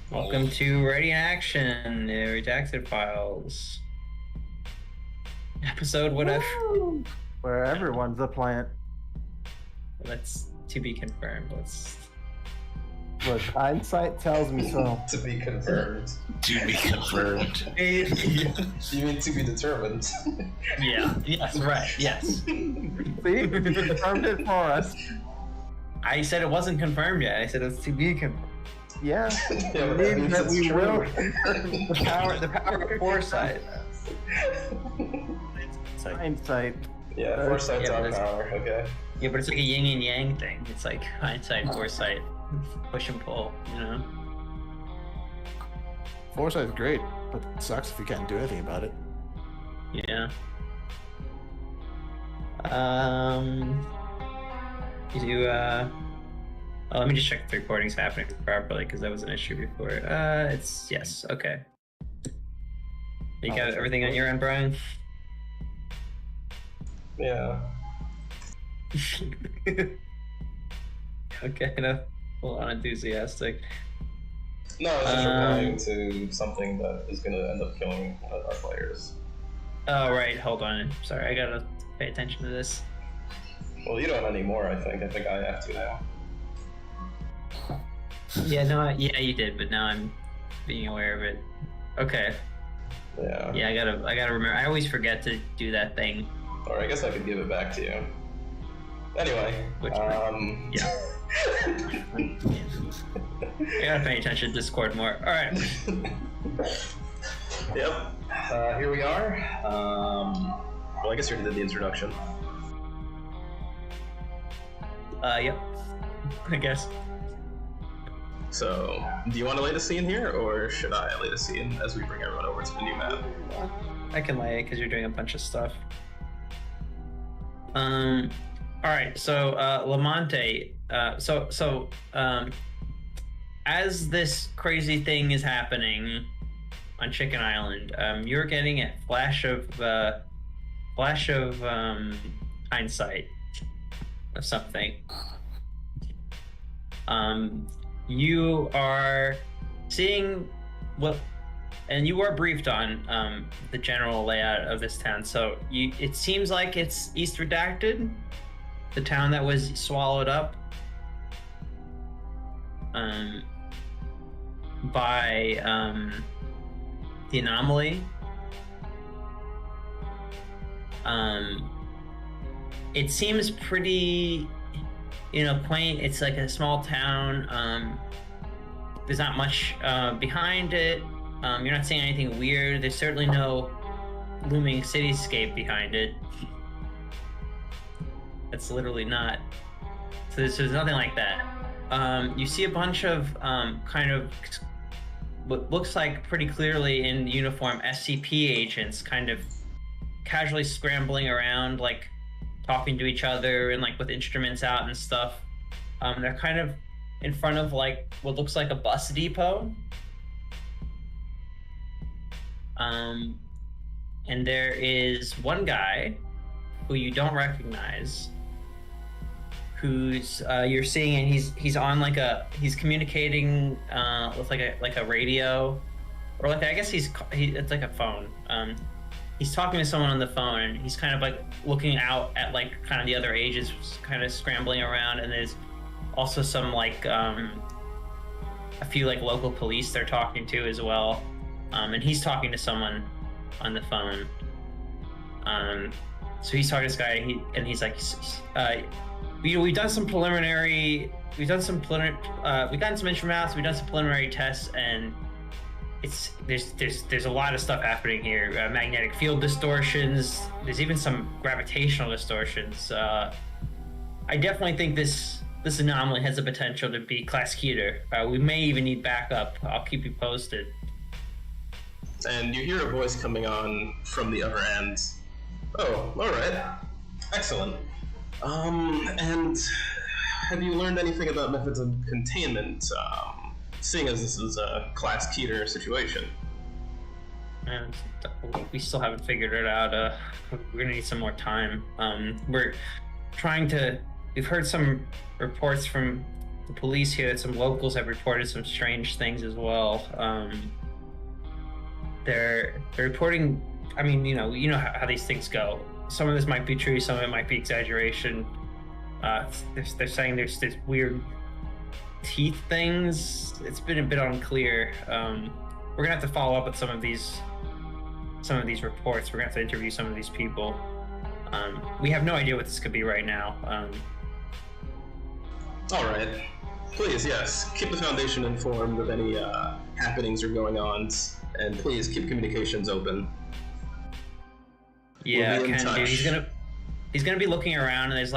Welcome to Ready in Action, Redacted Files. Episode whatever. Woo! Where everyone's a plant. That's to be confirmed. Look, hindsight tells me so. To be confirmed. To be confirmed. You mean to be determined? Yeah. Yes. Right. Yes. See? You confirmed it for us. I said it wasn't confirmed yet. I said it was to be confirmed. Yeah. Yeah, but Means that it's we true. will. The power of foresight. Hindsight. Yeah, foresight's Yeah, our but it's- power, okay? Yeah, but it's like a yin and yang thing. It's like hindsight, foresight, push and pull. You know. Foresight's great, but it sucks if you can't do anything about it. Yeah. You do, oh, let me just check if the recording's happening properly, because that was an issue before. It's, yes, okay. You got everything on your end, Brian? Yeah. Okay, no, full on enthusiastic. No, I was just replying to something that is gonna end up killing one of our players. Oh, right, hold on. Sorry, I gotta pay attention to this. Well, you don't anymore, I think. I think I have to now. Yeah, no, yeah, you did, but now I'm being aware of it. Okay. Yeah. Yeah, I gotta remember. I always forget to do that thing. Or I guess I could give it back to you. Anyway. Which yeah. I gotta pay attention to Discord more. Alright. Yep. Here we are. Well, I guess you already did the introduction. Yep. I guess. So, do you want to lay the scene here, or should I lay the scene as we bring everyone over to the new map? I can lay it because you're doing a bunch of stuff. Alright, so, Lamonte, as this crazy thing is happening on Chicken Island, you're getting a flash of hindsight of something. You are seeing what, and you are briefed on the general layout of this town. So it seems like it's East Redacted, the town that was swallowed up by the anomaly. It seems pretty, quaint. It's like a small town. There's not much behind it. You're not seeing anything weird. There's certainly no looming cityscape behind it. It's literally not. So there's nothing like that. You see a bunch of kind of what looks like pretty clearly in uniform SCP agents kind of casually scrambling around, like talking to each other and like with instruments out and stuff. They're kind of in front of like what looks like a bus depot. And there is one guy who you don't recognize, who's you're seeing, and he's on he's communicating with like a radio, or like I guess it's like a phone. He's talking to someone on the phone, and he's kind of like looking out at like kind of the other agents kind of scrambling around, and there's also some like a few like local police they're talking to as well, and he's talking to someone on the phone. So he's talking to this guy, he's like, we've done some preliminary, we've gotten some information out, so we've done some preliminary tests, and there's a lot of stuff happening here. Magnetic field distortions. There's even some gravitational distortions. I definitely think this anomaly has the potential to be Class Keter. We may even need backup. I'll keep you posted. And you hear a voice coming on from the other end. Oh, all right, excellent. And have you learned anything about methods of containment? Seeing as this is a Class Keter situation. And we still haven't figured it out. We're gonna need some more time. We're trying to. We've heard some reports from the police here that some locals have reported some strange things as well. They're reporting. I mean, you know how these things go. Some of this might be true, some of it might be exaggeration. They're saying there's this weird teeth things. It's been a bit unclear. We're gonna have to follow up with some of these reports. We're gonna have to interview some of these people. We have no idea what this could be right now. All right. Please, yes, keep the Foundation informed of any happenings or going ons, and please keep communications open. Yeah, We'll be in can do. touch. He's gonna be looking around, and he's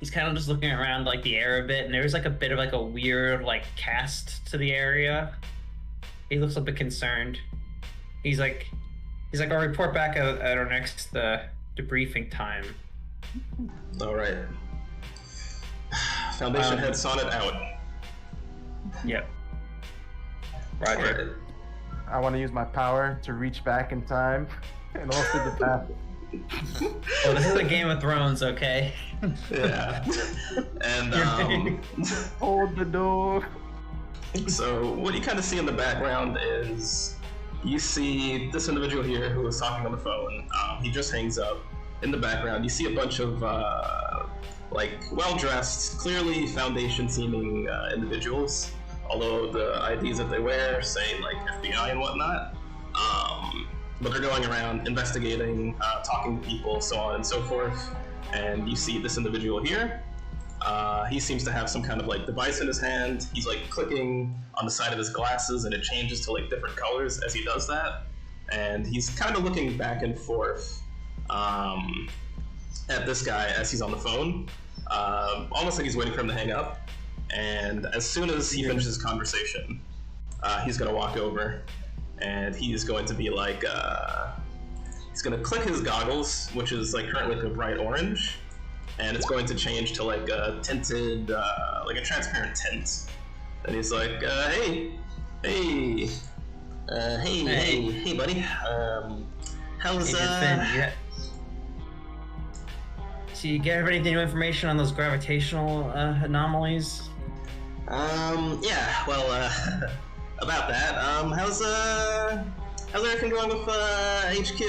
kind of just looking around like the air a bit, and there's like a bit of like a weird like cast to the area. He looks a bit concerned. He's like, I'll report back at our next debriefing time. All right. Foundation head Sonnet out. Yep. Roger. I want to use my power to reach back in time and alter the path. Oh, this is a Game of Thrones, okay? Yeah. And Hold the door. so what you kind of see in the background is you see this individual here who was talking on the phone. He just hangs up. In the background, you see a bunch of like well-dressed, clearly Foundation-seeming individuals. Although the IDs that they wear say like FBI and whatnot. But they're going around investigating, talking to people, so on and so forth. And you see this individual here. He seems to have some kind of like device in his hand. He's like clicking on the side of his glasses, and it changes to like different colors as he does that. And he's kind of looking back and forth at this guy as he's on the phone, almost like he's waiting for him to hang up. And as soon as he finishes his conversation, he's gonna walk over, and he's going to be like, he's gonna click his goggles, which is like currently like a bright orange, and it's going to change to like a tinted, like a transparent tint. And he's like, hey, buddy, how's So you get any new information on those gravitational anomalies? Yeah, well, about that, how's everything going with, HQ?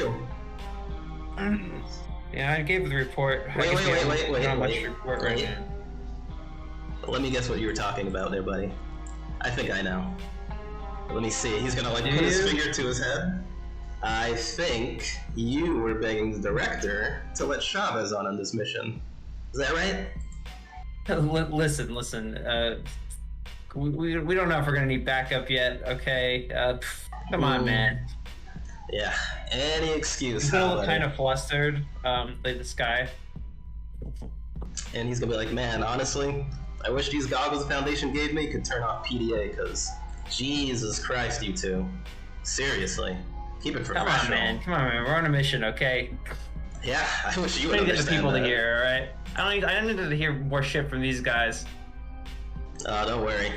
Yeah, I gave the report. Wait. Not much report right now. Let me guess what you were talking about there, buddy. I think I know. Let me see, he's gonna like put his finger to his head. I think you were begging the director to let Chavez on this mission. Is that right? Listen. We don't know if we're gonna need backup yet. Okay, come on, man. Yeah, any excuse. He's still kind of flustered. Like this guy. And he's gonna be like, man, honestly, I wish these goggles the Foundation gave me could turn off PDA, because Jesus Christ, you two. Seriously. Keep it professional. Come on, man. We're on a mission, okay? Yeah, I wish you I would need the understand people that. to hear, alright? I need to hear more shit from these guys. Don't worry.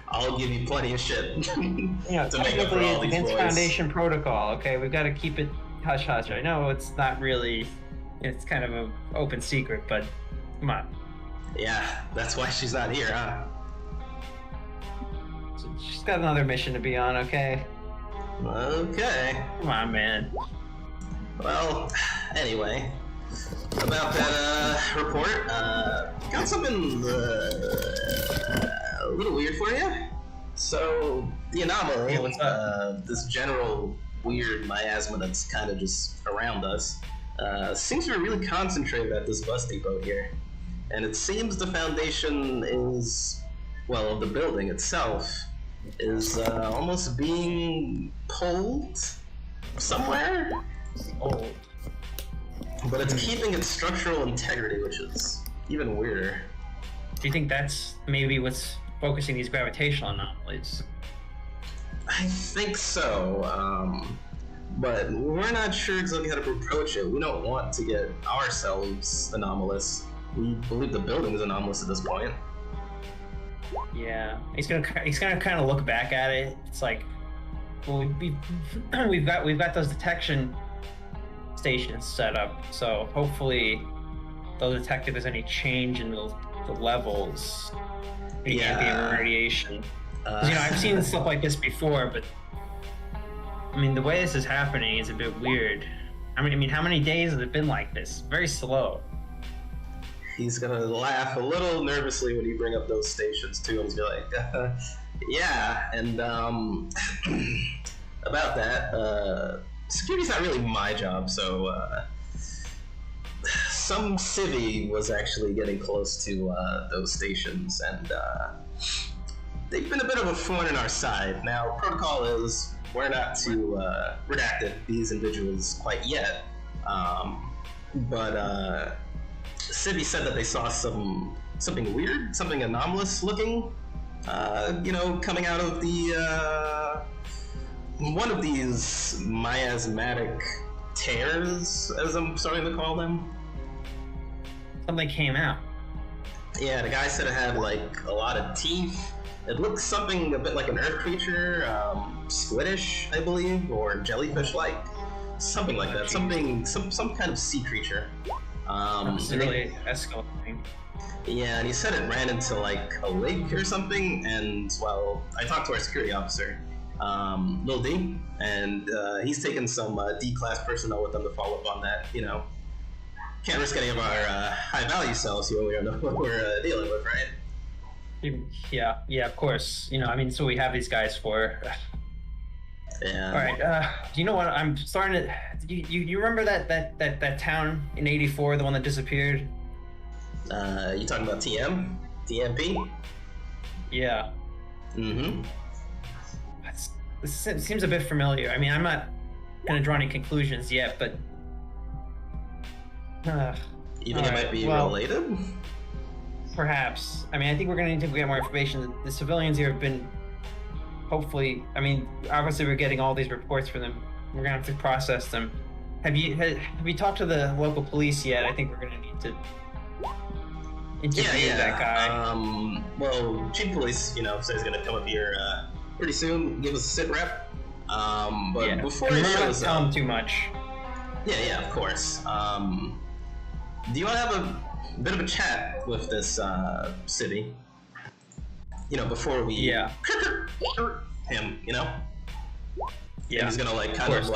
I'll give you plenty of shit. You know, to make up for technically all it's these against boys. Foundation protocol, okay? We've got to keep it hush-hush. I know it's not really... It's kind of an open secret, but come on. Yeah, that's why she's not here, huh? She's got another mission to be on, okay? Okay. Come on, man. Well, anyway, about that report, got something a little weird for you. So, the anomaly, Hey, what's this general weird miasma that's kind of just around us, seems to be really concentrated at this bus depot here. And it seems the Foundation is, well, the building itself is almost being pulled somewhere. Old. But it's keeping its structural integrity, which is even weirder. Do you think that's maybe what's focusing these gravitational anomalies? I think so, but we're not sure exactly how to approach it. We don't want to get ourselves anomalous. We believe the building is anomalous at this point. Yeah, he's gonna kind of look back at it. It's like, well, we've got those detection stations set up, so hopefully they'll detect if there's any change in the levels. ambient radiation. 'Cause, I've seen stuff like this before, but I mean, the way this is happening is a bit weird. I mean, how many days has it been like this? Very slow. He's gonna laugh a little nervously when you bring up those stations too, and he's gonna be like, yeah, and about that, security's not really my job, so some civvy was actually getting close to those stations, and they've been a bit of a thorn in our side. Now, protocol is we're not to redacted these individuals quite yet, but civvy said that they saw something weird, something anomalous looking, coming out of the one of these miasmatic tears, as I'm starting to call them. Something came out. Yeah, the guy said it had like a lot of teeth. It looked something a bit like an earth creature, squiddish, I believe, or jellyfish-like, something like that. Some kind of sea creature. It's really escalating. Yeah, and he said it ran into like a lake or something. And well, I talked to our security officer, Lil D, and he's taken some D-class personnel with them to follow up on that. Can't risk any of our high-value cells here. We don't know what we're dealing with, right? Yeah, of course. So we have these guys for. Yeah. All right. You know what? I'm starting to. You remember that town in '84, the one that disappeared? You talking about TMP? Yeah. Mm-hmm. This seems a bit familiar. I mean, I'm not gonna draw any conclusions yet, but. You think it might be related? Perhaps. I mean, I think we're going to need to get more information. The civilians here have been, hopefully, I mean, obviously we're getting all these reports from them. We're going to have to process them. Have you talked to the local police yet? I think we're going to need to interview that guy. Well, chief of police, says he's going to come up here pretty soon, give us a sit rep. But before he shows up, tell him too much. Yeah, of course. Do you want to have a bit of a chat with this city? Before we him, Yeah. And he's gonna kind of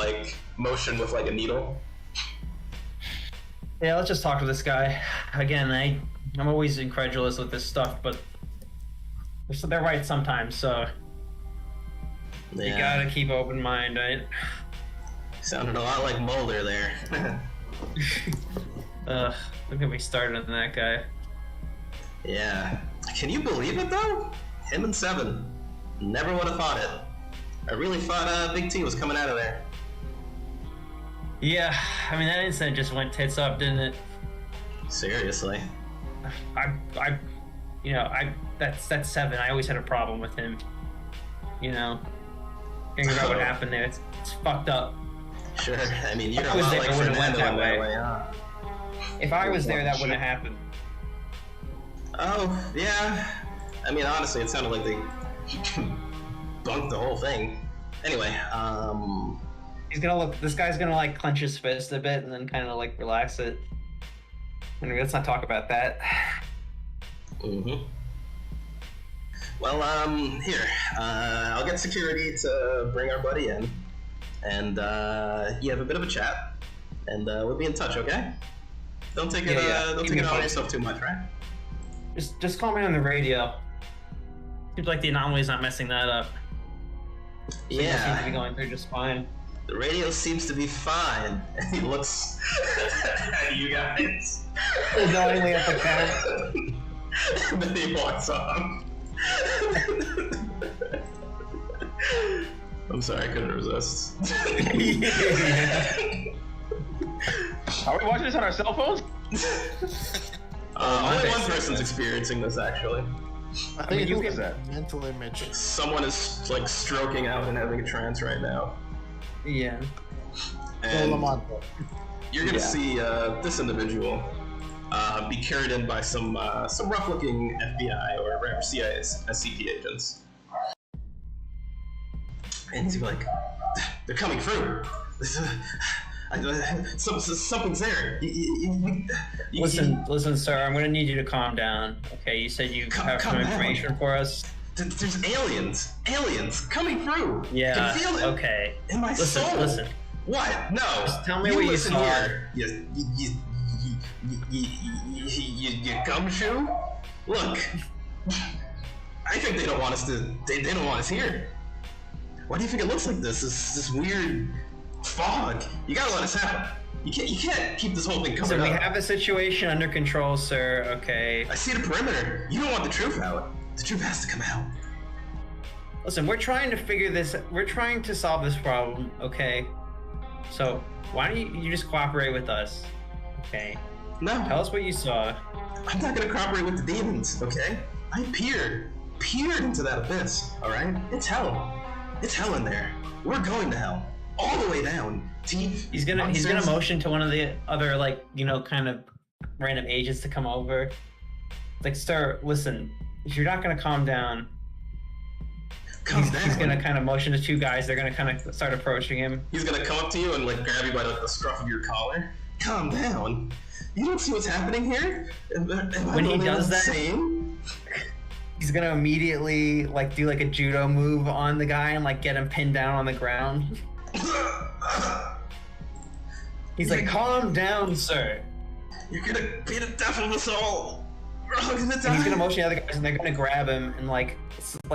motion with like a needle. Yeah, let's just talk to this guy. Again, I'm always incredulous with this stuff, but they're right sometimes, so you gotta keep open mind, right? Sounded a lot like Mulder there. Look at me started on that guy. Yeah. Can you believe it though? Him and Seven. Never would have thought it. I really thought Big T was coming out of there. Yeah, I mean that incident just went tits up, didn't it? Seriously. That's Seven. I always had a problem with him. Thinking about what happened there, it's fucked up. Sure. I mean, you're a lot like Fernando that way. Huh? If I was there, that wouldn't have happened. Oh, yeah. I mean, honestly, it sounded like they bunked the whole thing. Anyway, this guy's gonna clench his fist a bit and then kind of relax it. Anyway, let's not talk about that. Mm-hmm. Well, here, I'll get security to bring our buddy in, and you have a bit of a chat, and we'll be in touch, okay? Don't take it on yourself too much, right? Just call me on the radio. Seems like the anomaly's not messing that up. Yeah. Seems to be going through just fine. The radio seems to be fine. And he looks at you guys. Knowingly at the cat. And then he walks on. I'm sorry, I couldn't resist. Are we watching this on our cell phones? Only one person's experiencing this, actually. I think you get that mental image. Someone is stroking out and having a trance right now. Yeah. And you're gonna see this individual be carried in by some rough-looking FBI or rather CIA SCP agents. And he's like, "They're coming through. Something's there. Listen, sir. I'm gonna need you to calm down. Okay, you said you have some information for us. There's aliens coming through. Yeah. I can feel it. Okay. In my soul. Listen. What? No. Just tell me what you saw. Here. You gumshoe? Look. I think they don't want us to. They don't want us here. Why do you think it looks like this? This weird fog. You gotta let us happen. You can't keep this whole thing covered up. We have the situation under control, sir. Okay. I see the perimeter. You don't want the truth out. The truth has to come out. Listen, we're trying to figure this. We're trying to solve this problem. Okay. So why don't you just cooperate with us? Okay. No. Tell us what you saw. I'm not gonna cooperate with the demons. Okay. I peered into that abyss. All right. It's hell. It's hell in there. We're going to hell. All the way down. He's gonna motion to one of the other, like, you know, kind of random agents to come over. Like, sir, listen, if you're not gonna calm down, he's gonna kind of motion to two guys. They're gonna kind of start approaching him. He's gonna come up to you and like grab you by the scruff of your collar. Calm down. You don't see what's happening here? When he does that, he's gonna immediately like do like a judo move on the guy and like get him pinned down on the ground. He's like, calm down, sir. You're gonna be the death of us all. We're all gonna die. And he's gonna motion the other guys, and they're gonna grab him and like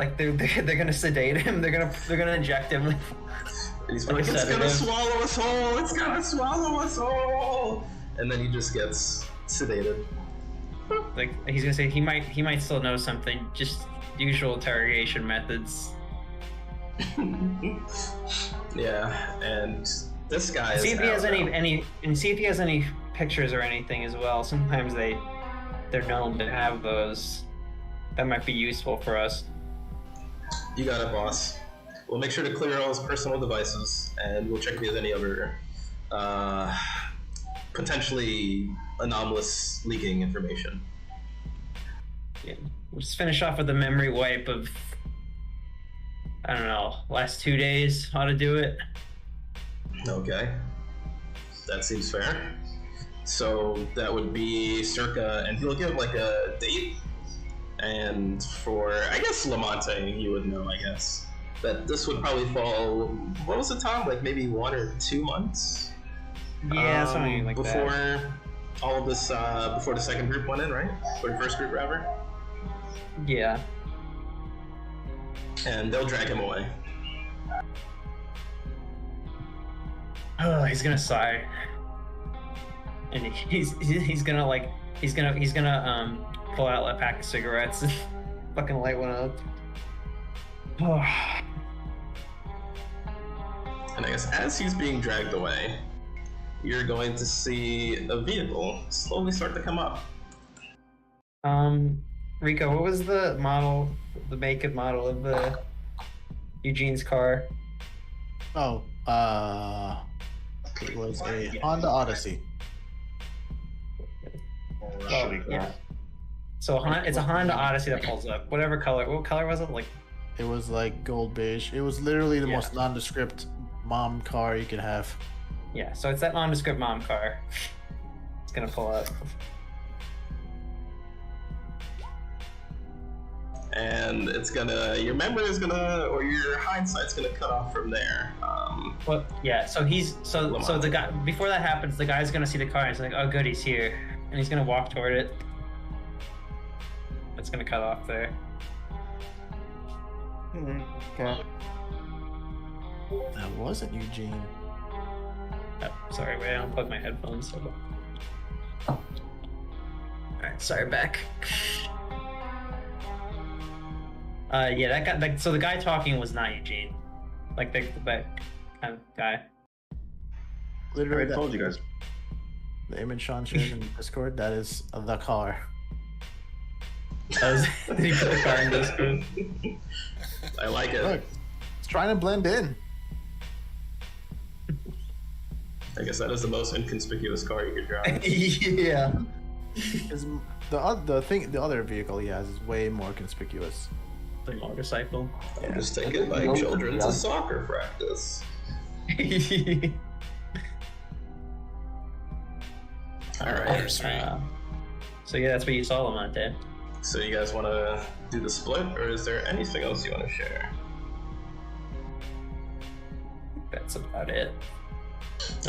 they're gonna sedate him. They're gonna inject him. And he's like, it's gonna swallow us whole. It's gonna swallow us whole. And then he just gets sedated. Like he's gonna say he might still know something. Just usual interrogation methods. Yeah, and this guy is. See if he has see if he has any pictures or anything as well. Sometimes they're known to have those. That might be useful for us. You got it, boss. We'll make sure to clear all his personal devices, and we'll check if he has any other potentially anomalous leaking information. Yeah. We'll just finish off with a memory wipe of, I don't know, last 2 days, how to do it. Okay. That seems fair. So that would be circa, and he'll give like a date. And for, I guess, Lamonte, you would know, I guess, that this would probably fall, what was the time? Like maybe 1 or 2 months? Yeah, something like before that. All of this, before the second group went in, right? Or the first group, rather? Yeah. And they'll drag him away. Oh, he's gonna sigh. And he's gonna pull out a pack of cigarettes and fucking light one up. Oh. And I guess as he's being dragged away, you're going to see a vehicle slowly start to come up. Rico, what was the make and model of the Eugene's car? Oh, it was a Honda Odyssey. Oh, yeah. So it's a Honda Odyssey that pulls up. What color was it? Like, it was like gold beige. It was literally the most nondescript mom car you could have. Yeah, so it's that nondescript mom car. It's gonna pull up. And it's gonna, your memory is gonna, or your hindsight's gonna cut off from there. Well, yeah. So so the guy, before that happens, the guy's gonna see the car and he's like, oh good, he's here, and he's gonna walk toward it. It's gonna cut off there. Okay. That wasn't Eugene. Oh, sorry, wait, I unplugged my headphones. All right, sorry, back. Yeah, that guy. So the guy talking was not Eugene, like that kind of guy. Literally, I told you guys. The image Sean shared in Discord, that is the car. Did he put the car in Discord? I like it. Look, it's trying to blend in. I guess that is the most inconspicuous car you could drive. Yeah. The other vehicle he has is way more conspicuous. The motorcycle. I'm just taking my children to soccer practice. right. So yeah, that's what you saw, Lamante. So you guys want to do the split, or is there anything else you want to share? That's about it.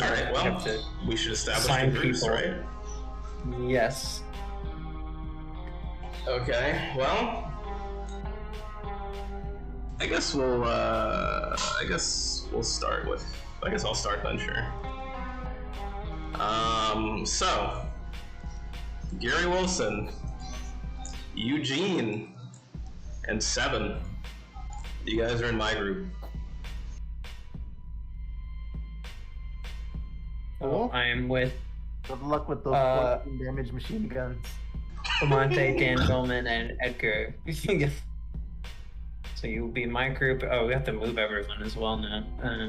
All right. Well, we should establish the groups, right? Yes. Okay. Well, I guess we'll start with. I guess I'll start then. Sure. So Gary Wilson, Eugene, and Seven. You guys are in my group. Oh, I am with Good luck with those damage machine guns. Lamante, Dan Goldman, and Edgar. So you'll be my group. Oh, we have to move everyone as well now.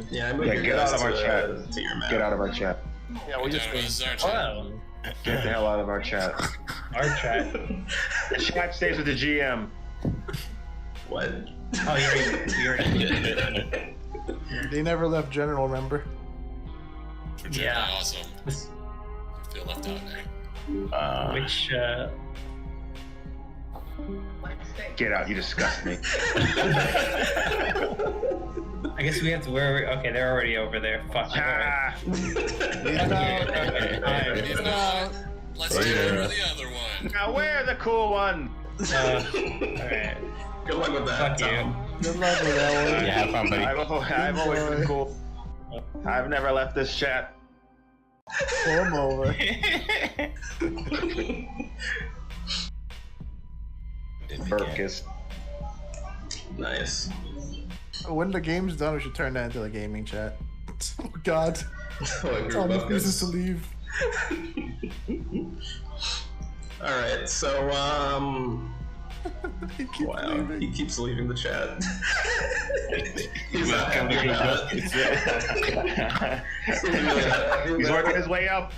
Yeah, I moved get out of our chat. To your map. Get out of our chat. Yeah, we just. Oh, Get the hell out of our chat. our chat. The chat stays with the GM. What? Oh, you're They never left General, remember? yeah. Awesome. I feel left out now. Which Get out, you disgust me. I guess we have to. Okay, they're already over there. Fuck. Ah, Let's do it for the other one. now where's the cool one? Alright. Good luck with that, Fuck you. Tom. Good luck with that one. Yeah, have fun, buddy. I've always been cool. I've never left this chat. Pull him over. Burkis. Nice. When the game's done, we should turn that into a gaming chat. Oh God. Tom refuses to leave. Alright, so, He keeps wow, leaving. he keeps leaving the chat. He's not Welcome to happy the about it. He's really not happy He's about working it. his way up.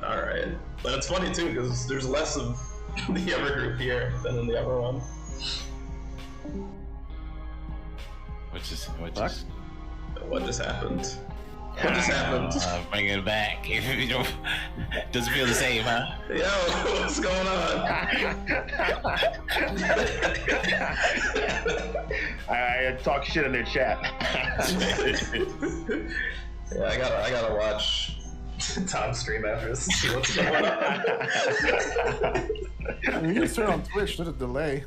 Alright. But it's funny too, because there's less of the other group here than in the other one. What just What just happened? What just happened? Bring it back. You know, doesn't feel the same, huh? Yo, what's going on? I talk shit in their chat. Yeah, I gotta watch Tom's stream after this to see what's going on. I mean, you can turn on Twitch. There's a delay.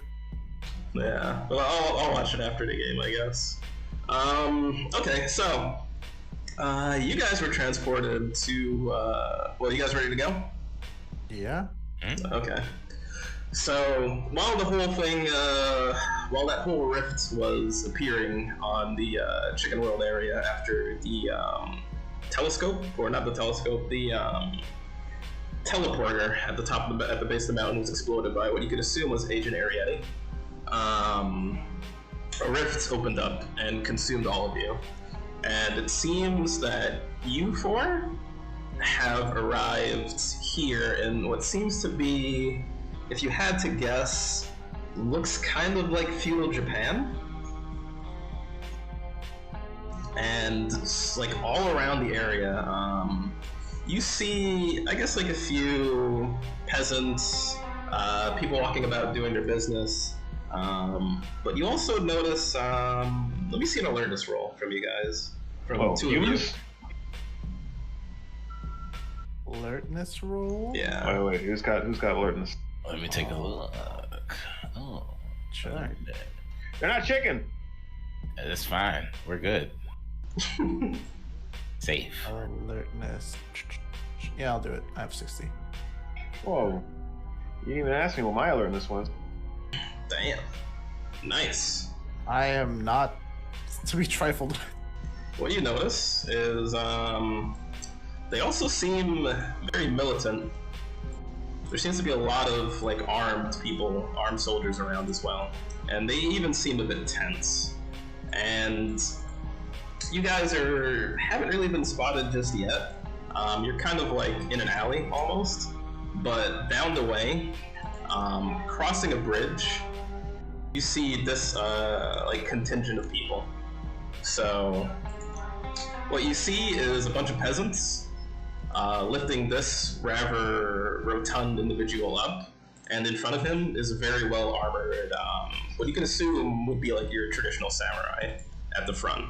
Yeah, well, I'll watch it after the game, I guess. Okay, so you guys were transported to. Well, you guys ready to go? Yeah. Okay. So while the whole thing, while that whole rift was appearing on the Chicken World area after the telescope, or not the telescope, the teleporter at the top of at the base of the mountain was exploded by what you could assume was Agent Arietti. A rift opened up and consumed all of you, and it seems that you four have arrived here in what seems to be, if you had to guess, looks kind of like feudal Japan. And like all around the area, you see, I guess, like a few peasants, people walking about doing their business. But you also notice, let me see an alertness roll from you guys. From two humans? of Alertness roll? you. Yeah. Wait, who's got alertness? Let me take a look. Oh, Sure. They're not chicken. that's fine. We're good. Safe. Alertness. Yeah, I'll do it. I have 60. Whoa. You didn't even ask me what my alertness was. Damn. Nice. I am not to be trifled with. What you notice is they also seem very militant. There seems to be a lot of like armed people, armed soldiers around as well, and they even seem a bit tense. And you guys haven't really been spotted just yet. You're kind of like in an alley almost, but down the way, crossing a bridge, you see this like contingent of people. So, what you see is a bunch of peasants lifting this rather rotund individual up, and in front of him is a very well armored, what you can assume would be like your traditional samurai at the front.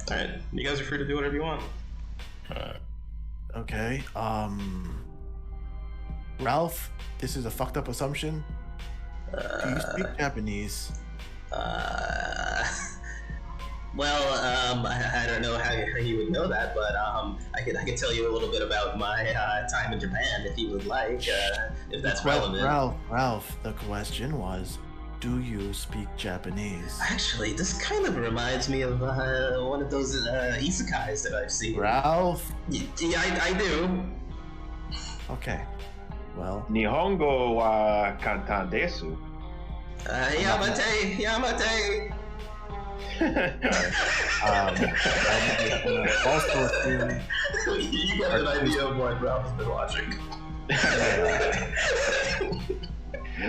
Alright, you guys are free to do whatever you want. Okay. Ralph, this is a fucked up assumption. Do you speak Japanese? Well, I don't know how you would know that, but I could tell you a little bit about my time in Japan if you would like, if that's relevant. Ralph, the question was, do you speak Japanese? Actually, this kind of reminds me of one of those isekais that I've seen. Ralph? Yeah, I do. Okay. Well. Nihongo wa kantan desu. Yamate. Also assume you got an idea of what Ralph's been watching.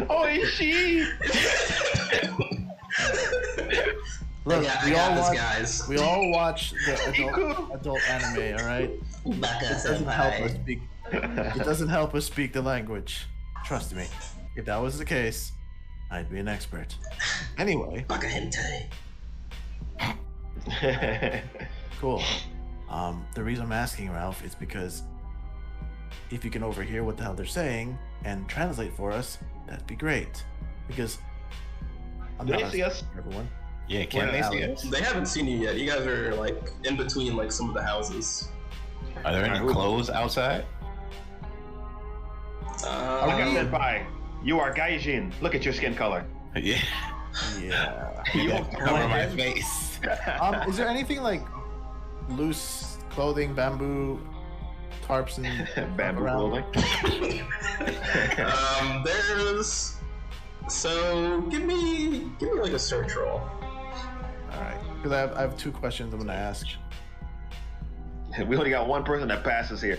Oh, is she? Look, guys. We all watch the adult anime, all right? It doesn't help us speak. It doesn't help us speak the language. Trust me. If that was the case, I'd be an expert. Anyway. Baka hentai. Cool. The reason I'm asking, Ralph, is because if you can overhear what the hell they're saying and translate for us, that'd be great. Because I'm Do not they see us? everyone. Yeah, can they see us? They haven't seen you yet. You guys are like in between like some of the houses. Are there any clothes outside? Like I said, bye. You are Gaijin. Look at your skin color. Yeah. Yeah. You Don't cover my face. Is there anything like loose clothing, bamboo, tarps, and bamboo around? clothing. There's. So give me like a search roll. All right, because I have two questions I'm gonna ask. We only got one person that passes here.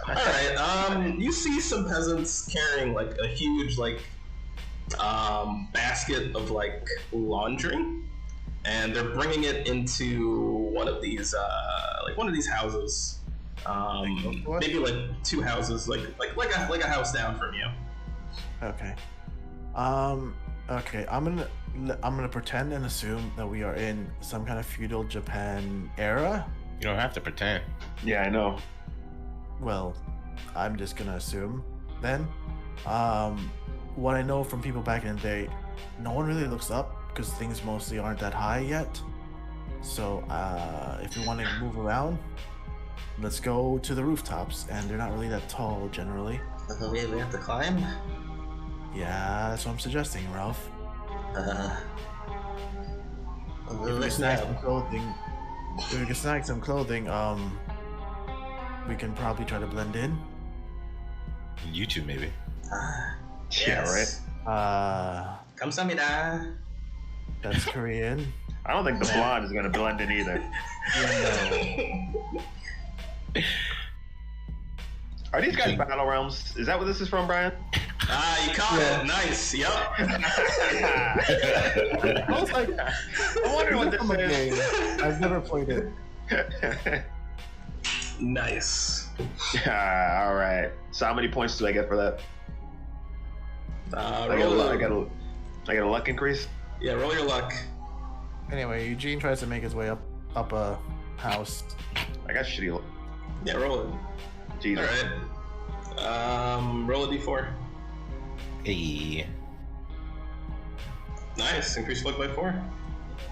Alright, you see some peasants carrying like a huge like basket of like laundry, and they're bringing it into one of these houses. Maybe like two houses, like a house down from you. Okay. Okay. I'm gonna pretend and assume that we are in some kind of feudal Japan era. You don't have to pretend. Yeah, I know. Well, I'm just gonna assume then. What I know from people back in the day, no one really looks up because things mostly aren't that high yet. So if we want to move around, let's go to the rooftops, and they're not really that tall generally. We have to climb? Yeah, that's what I'm suggesting, Ralph. If we can snag some clothing, we can probably try to blend in. You two, maybe. Yeah, right. Kamsahamnida. That's Korean. I don't think the blonde is gonna blend in either. Are these guys Battle Realms? Is that what this is from, Brian? You caught it. Nice. Yup. I was like, I wonder what this is. I've never played it. Nice. All right. So how many points do I get for that? I got a luck increase. Yeah, roll your luck. Anyway, Eugene tries to make his way up a house. I got shitty luck. Yeah, roll it. Jesus. All right. Roll a d4. Hey. Nice. Increase luck by 4.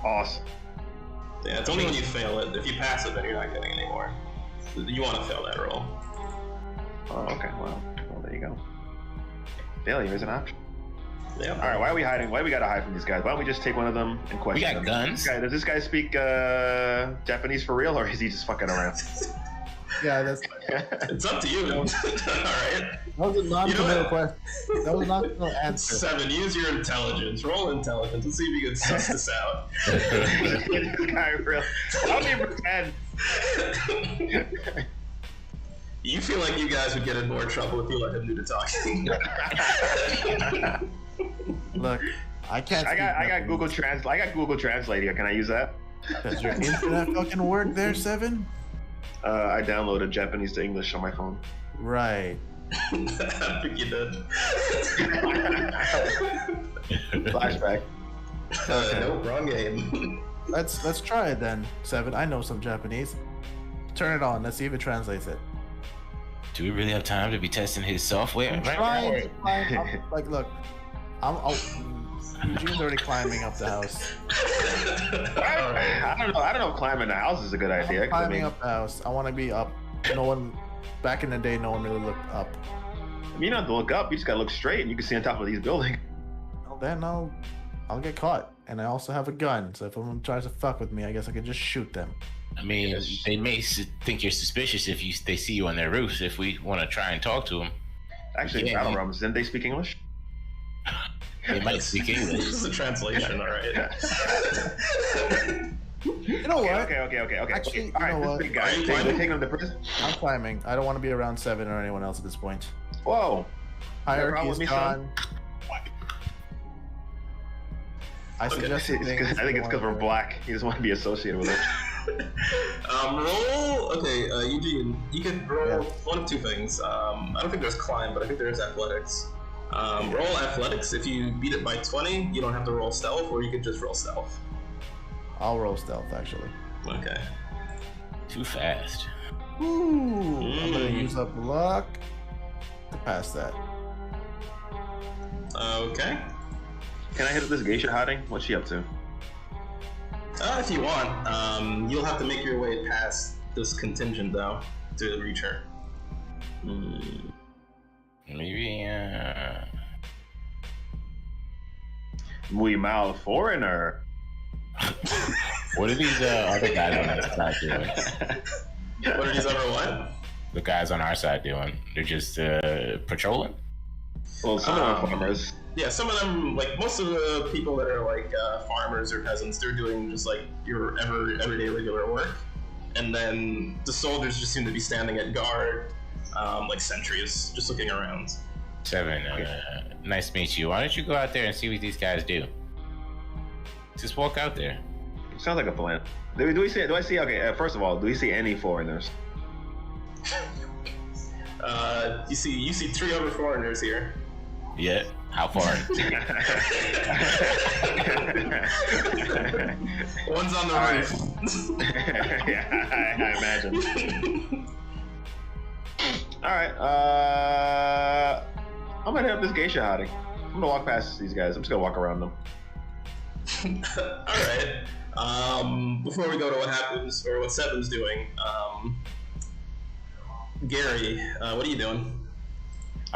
Awesome. Yeah, it's only when you fail it. If you pass it, then you're not getting any more. You want to fail that roll. Oh, okay. Well, there you go. Failure is an option. Yeah. All right. Why are we hiding? Why we gotta hide from these guys? Why don't we just take one of them and question? We got them? guns. Does this guy speak Japanese for real, or is he just fucking around? Yeah, that's. It's up to you. All right. That was a non-committal question. That was a non-committal answer. 7. Use your intelligence. Roll intelligence and see if you can suss this out. This guy real. How do you pretend? You feel like you guys would get in more trouble if you let him do the talking. Look, I can't. I got Google Translate. I got Google Translate here. Can I use that? Does your internet fucking work there, Seven? I downloaded Japanese to English on my phone. Right. I think you did. Flashback. Nope, wrong game. Let's try it then, Seven. I know some Japanese. Turn it on. Let's see if it translates it. Do we really have time to be testing his software? I'm trying to climb up. Like, look, Eugene's already climbing up the house. I don't know if climbing the house is a good idea. I'm climbing up the house. I want to be up. No one. Back in the day, no one really looked up. I mean, you don't have to look up. You just gotta look straight, and you can see on top of these buildings. Well, then I'll get caught, and I also have a gun. So if someone tries to fuck with me, I guess I could just shoot them. I mean, they may think you're suspicious if they see you on their roofs. If we want to try and talk to them, Actually, Yeah. Battle Realms, didn't they speak English? they might speak This English. is a translation, all right. You know what? Okay. Actually, all right, you know this what? big guy. Are you They're climbing? taking him to prison. I'm climbing. I don't want to be around Seven or anyone else at this point. Whoa. Hierarchy wrong is with me, gone. I Okay, suggest I think it's because we're black. He doesn't want to be associated with it. Roll. Okay, Eugene, you can roll one of two things. I don't think there's climb, but I think there is athletics. Roll athletics. If you beat it by 20, you don't have to roll stealth, or you could just roll stealth. I'll roll stealth actually. Okay. Too fast. Ooh, I'm gonna use up luck to pass that. Okay. Can I hit up this geisha hiding? What's she up to? If you want, you'll have to make your way past this contingent, though, to reach her. Maybe. Muy mal foreigner. What are these other guys on our side doing? What are these other what? The guys on our side doing? They're just patrolling. Well, some of them are farmers. Yeah, some of them, like most of the people that are like farmers or peasants, they're doing just like your everyday regular work, and then the soldiers just seem to be standing at guard, like sentries, just looking around. Seven, nice to meet you. Why don't you go out there and see what these guys do? Just walk out there. Sounds like a plan. Do we see? Do I see? Okay, first of all, do we see any foreigners? You see three other foreigners here. Yeah. How far? One's on the roof. Yeah, I imagine. All right, I'm gonna hit up this geisha hiding. I'm gonna walk past these guys. I'm just gonna walk around them. All right. Before we go to what happens or what Seven's doing, Gary, what are you doing?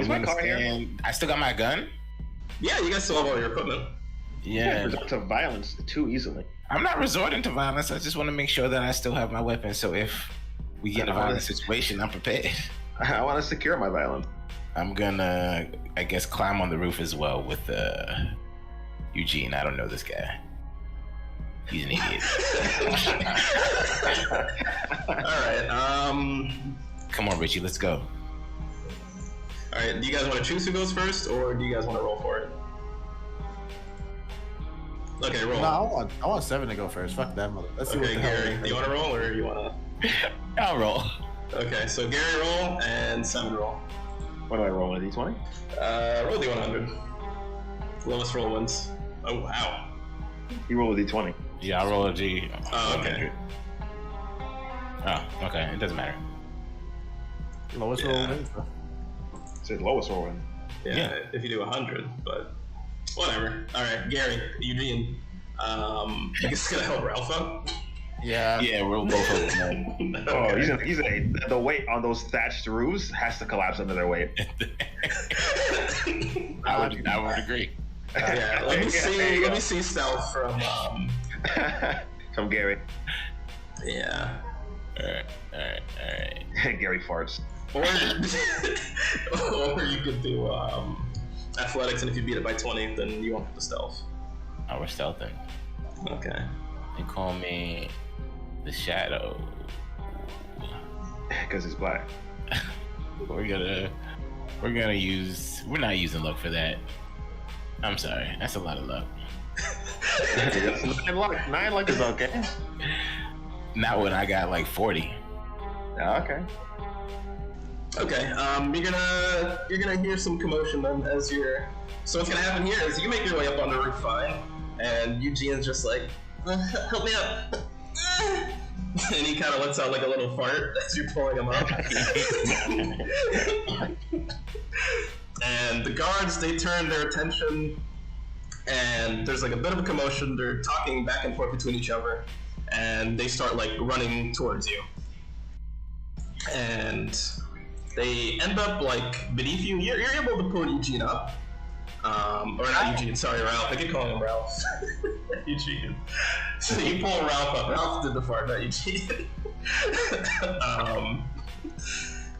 Is my car here? stand. I still got my gun. Yeah, you guys still have all your equipment. Yeah. Resort to violence too easily. I'm not resorting to violence. I just want to make sure that I still have my weapon. So if we get in a violent situation, I'm prepared. I want to secure my violence. I'm gonna, I guess, climb on the roof as well with Eugene. I don't know this guy. He's an idiot. All right. Come on, Richie, let's go. All right. Do you guys want to choose who goes first, or do you guys want to roll for it? Okay, roll. No, I want Seven to go first. Fuck them. Let's see what Okay, the hell. Gary, do you want to roll or you want to? I'll roll. Okay, so Gary roll and Seven roll. What do I roll? A d20? Roll D100. Lowest roll wins. Oh wow. You roll a d20. Yeah, I'll roll a G. Oh, okay. Oh, okay. It doesn't matter. Lowest Yeah. roll wins. It's the lowest roll win. Yeah, if you do 100, but whatever. All right, Gary, Eugene. I guess it's gonna help Ralph out. Yeah. Yeah, we'll both of them. Oh, the weight on those thatched roofs has to collapse under their weight. I would agree. Yeah, let me see stealth from From Gary. yeah. Alright. Gary farts. Or you could do athletics, and if you beat it by 20, then you won't have the stealth. Oh, we're stealthing. Okay. They call me the Shadow. Because he's black. We're gonna use. We're not using luck for that. I'm sorry. That's a lot of luck. It's 9 luck. 9 luck is okay. Not when I got like 40. Okay. Okay, you're gonna hear some commotion then as you're. So what's gonna happen here is you make your way up on the roof fine, and Eugene's just like, help me up. And he kind of lets out like a little fart as you're pulling him up. And the guards, they turn their attention, and there's like a bit of a commotion. They're talking back and forth between each other, and they start like running towards you. And they end up like beneath you. You're able to pull Eugene up. Or not Eugene, sorry, Ralph. I keep calling him Ralph. Eugene. So you pull Ralph up. Ralph did the fart, not Eugene.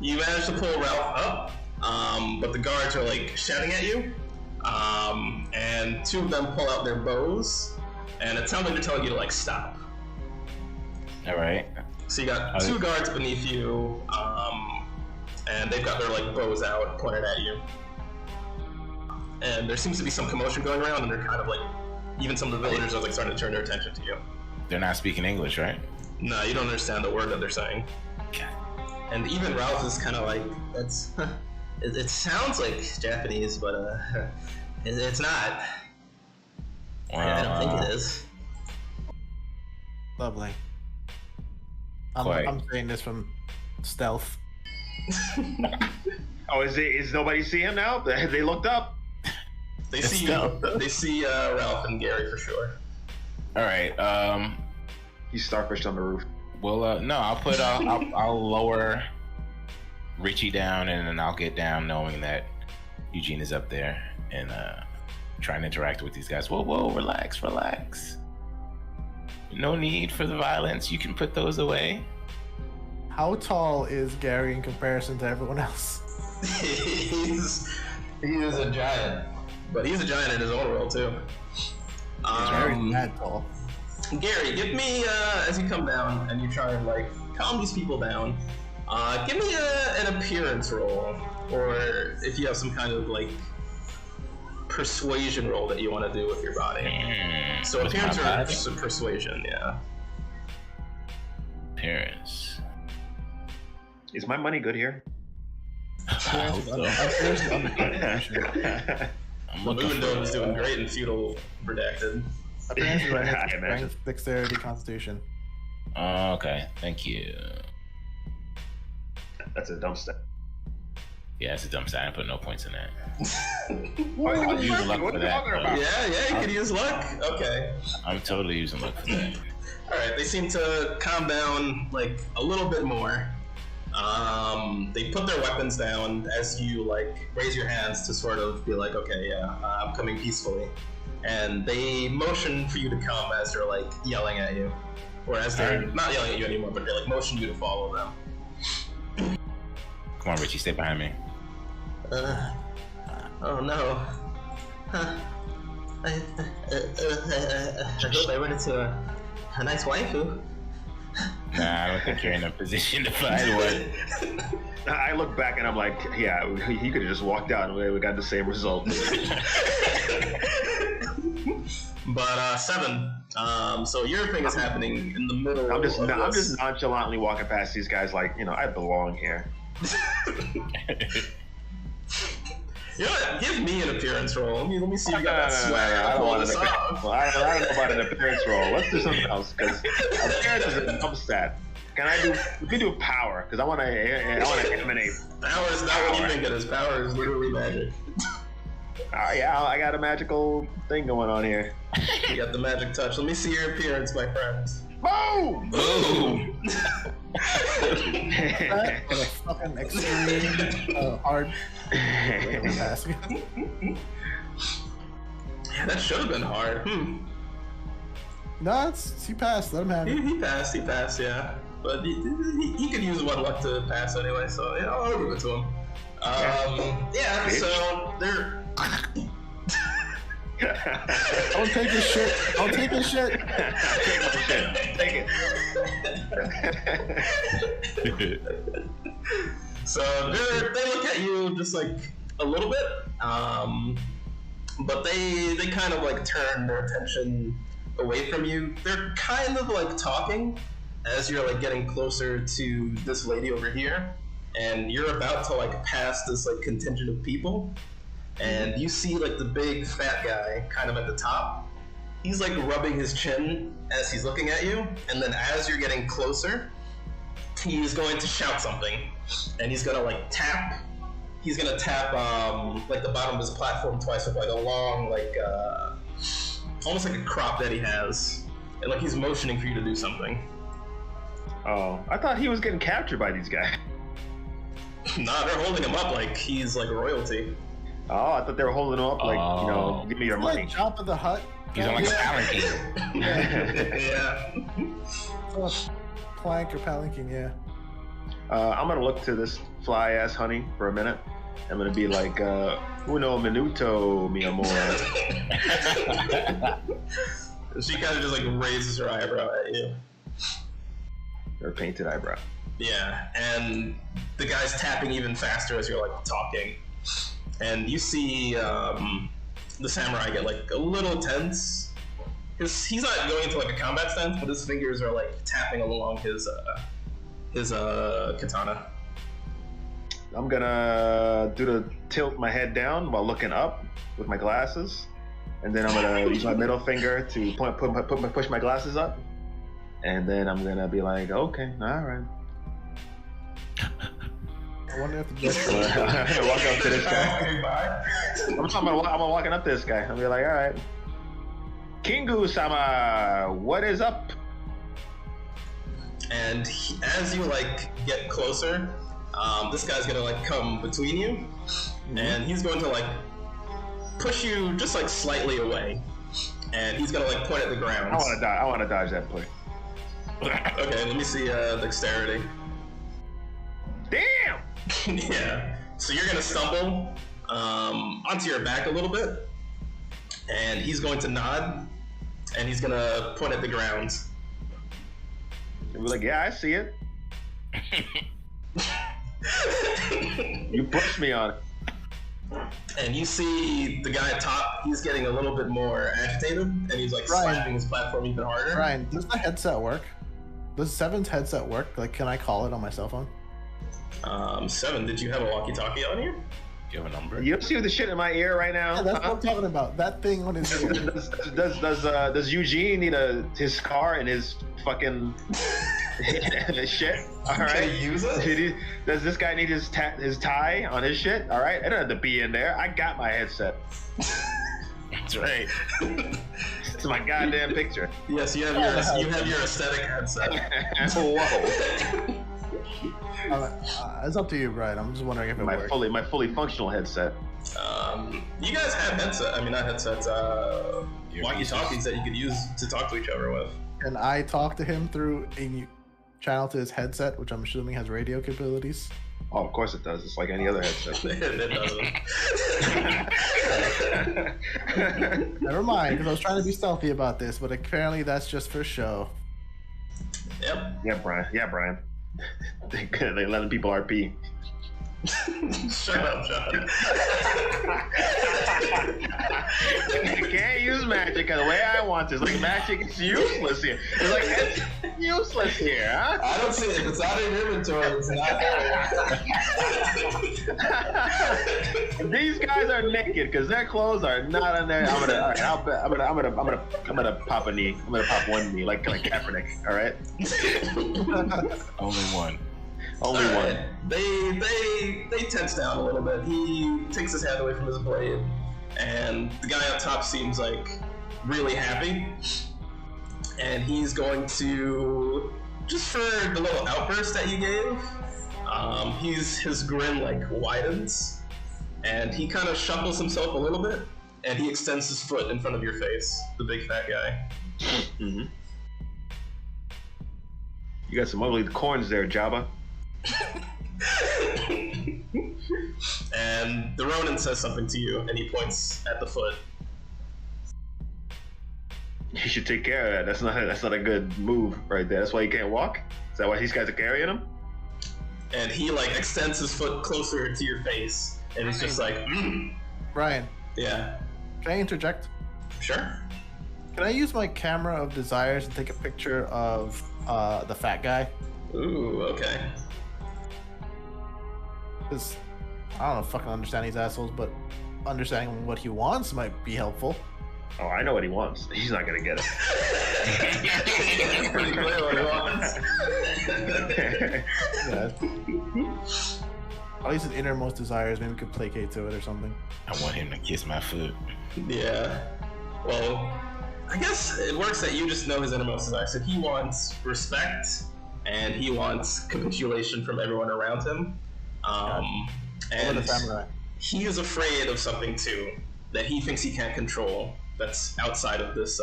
You manage to pull Ralph up, but the guards are like shouting at you. And 2 of them pull out their bows, and it sounds like they're telling you to like stop. All right. So you got 2 guards beneath you, and they've got their like bows out pointed at you. And there seems to be some commotion going around, and they're kind of like, even some of the villagers are like starting to turn their attention to you. They're not speaking English, right? No, you don't understand the word that they're saying. Okay. And even Ralph is kind of like, that's, it sounds like Japanese, but it's not. I don't think it is. Lovely. Quite. I'm saying this from stealth. Oh, is nobody see him now? They looked up. They see you. They see Ralph and Gary for sure. All right. He's starfished on the roof. Well, no. I'll lower Richie down, and then I'll get down, knowing that Eugene is up there and try and interact with these guys. Whoa, relax. No need for the violence. You can put those away. How tall is Gary in comparison to everyone else? He is a giant, but he's a giant in his own world too. Gary's that tall. Gary, give me as you come down and you try and like calm these people down. Give me an appearance roll, or if you have some kind of like persuasion roll that you want to do with your body. So appearance or persuasion, yeah. Appearance. Is my money good here? I hope so. I'm looking Moondome is doing great in feudal redacted. Appearance is I right. imagine. Strength, dexterity, constitution. Okay, thank you. That's a dumb step. Yeah, it's a dumb side. I put no points in that. What I'm are you using luck for talking that. about? Yeah, you could use luck. Okay. I'm totally using luck for that. Alright, they seem to calm down like a little bit more. They put their weapons down as you like raise your hands to sort of be like, okay, yeah, I'm coming peacefully. And they motion for you to come as they're like yelling at you. Or as they're not yelling at you anymore, but they like motion you to follow them. Come on, Richie, stay behind me. Oh no. I hope I run into a nice waifu. Nah, I don't think you're in a position to find one. I look back and I'm like, yeah, he could have just walked out and we got the same result. But 7. So your thing is happening in the middle. I'm just of this. nonchalantly walking past these guys like, I belong here. You know what? Give me an appearance roll. Let me see if you got that No, swag. I don't want this an appearance. off. Well, I don't know about an appearance roll. Let's do something else because appearance is a dumb stat. We can do a power because I want to emanate. Power is not what you think it is. Power is literally magic. Yeah, I got a magical thing going on here. You got the magic touch. Let me see your appearance, my friend. Boom! Boom! That was a fucking extreme hard. Task. Yeah, that should have been hard. No, he passed. Let him have it. He passed, yeah. But he could use 1 luck to pass anyway, so yeah, I'll give it to him. Yeah, so they're... Don't take his shit. Don't take his shit. Take it. So they look at you just like a little bit, but they kind of like turn their attention away from you. They're kind of like talking as you're like getting closer to this lady over here, and you're about to like pass this like contingent of people, and you see like the big fat guy kind of at the top. He's like rubbing his chin as he's looking at you, and then as you're getting closer, he's going to shout something, and he's gonna like tap. He's gonna tap like the bottom of his platform twice with like a long like almost like a crop that he has, and like he's motioning for you to do something. Oh, I thought he was getting captured by these guys. Nah, they're holding him up like he's like royalty. Oh, I thought they were holding him up like, you know, give me your money. Like Jabba the Hutt. He's on like a palanquin. Yeah. Plank or palanquin, yeah. I'm gonna look to this fly ass honey for a minute. I'm gonna be like, uno minuto, mi amor. She kind of just like raises her eyebrow at you. Her painted eyebrow. Yeah, and the guy's tapping even faster as you're like talking, and you see the samurai get like a little tense. He's not going into like a combat stance, but his fingers are like tapping along his katana. I'm gonna do the tilt my head down while looking up with my glasses, and then I'm gonna use my middle finger to push my glasses up, and then I'm gonna be like, okay, all right. I wonder if the I'm gonna walk up to this guy. I'm walking up to this guy. I'm gonna be like, all right, Kingu-sama, what is up? And as you like get closer, this guy's gonna like come between you, and he's going to like push you just like slightly away, and he's gonna like point at the ground. I want to dodge that push. Okay, let me see dexterity. Damn. Yeah. So you're gonna stumble onto your back a little bit, and he's going to nod, and he's gonna point at the ground. And we're like, yeah, I see it. You pushed me on it. And you see the guy at top, he's getting a little bit more agitated, and he's like slapping his platform even harder. Ryan, does the headset work? Does Seven's headset work? Like, can I call it on my cell phone? Seven, did you have a walkie-talkie on you? Do you have a number? You see the shit in my ear right now? Yeah, that's what I'm talking about. That thing on his ear. Does Eugene need his car and his fucking shit? All right. Can he use it? Does this guy need his tie on his shit? All right. I don't have to be in there. I got my headset. That's right. It's my goddamn picture. Yes, you have your aesthetic headset. Whoa. It's up to you, Brian. I'm just wondering if it works. My fully functional headset. You guys have headset. I mean, not headsets. Walkie-talkies that you could use to talk to each other with. Can I talk to him through a channel to his headset, which I'm assuming has radio capabilities? Oh, of course it does. It's like any other headset. It doesn't. Never mind, because I was trying to be stealthy about this, but apparently that's just for show. Yep. Yeah, Brian. They letting people RP. Shut up, John. You can't use magic the way I want this. Like, magic is useless here. It's like, it's useless here, huh? I don't see it. If it's not in your inventory, it's not there. These guys are naked because their clothes are not on there. I'm gonna pop a knee. I'm gonna pop one knee, like Kaepernick. All right. Only one. Only one. They tense down a little bit. He takes his hand away from his blade, and the guy up top seems like really happy. And he's going to, just for the little outburst that you gave, his grin like widens, and he kind of shuffles himself a little bit, and he extends his foot in front of your face, the big fat guy. Mm-hmm. You got some ugly corns there, Jabba. And the Ronin says something to you, and he points at the foot. You should take care of that. That's not a good move right there. That's why he can't walk? Is that why these guys are carrying him? and he like extends his foot closer to your face, and he's just like, Brian, yeah, can I interject? sure. Can I use my camera of desires and take a picture of the fat guy? Ooh, okay. Because I don't fucking understand these assholes, but understanding what he wants might be helpful. Oh, I know what he wants. He's not gonna get it. It's pretty clear what he wants. Yeah. At least his innermost desires, maybe we could placate to it or something. I want him to kiss my foot. Yeah. Well, I guess it works that you just know his innermost desire. So he wants respect, and he wants capitulation from everyone around him. And the samurai. he is afraid of something too that he thinks he can't control. That's outside of this.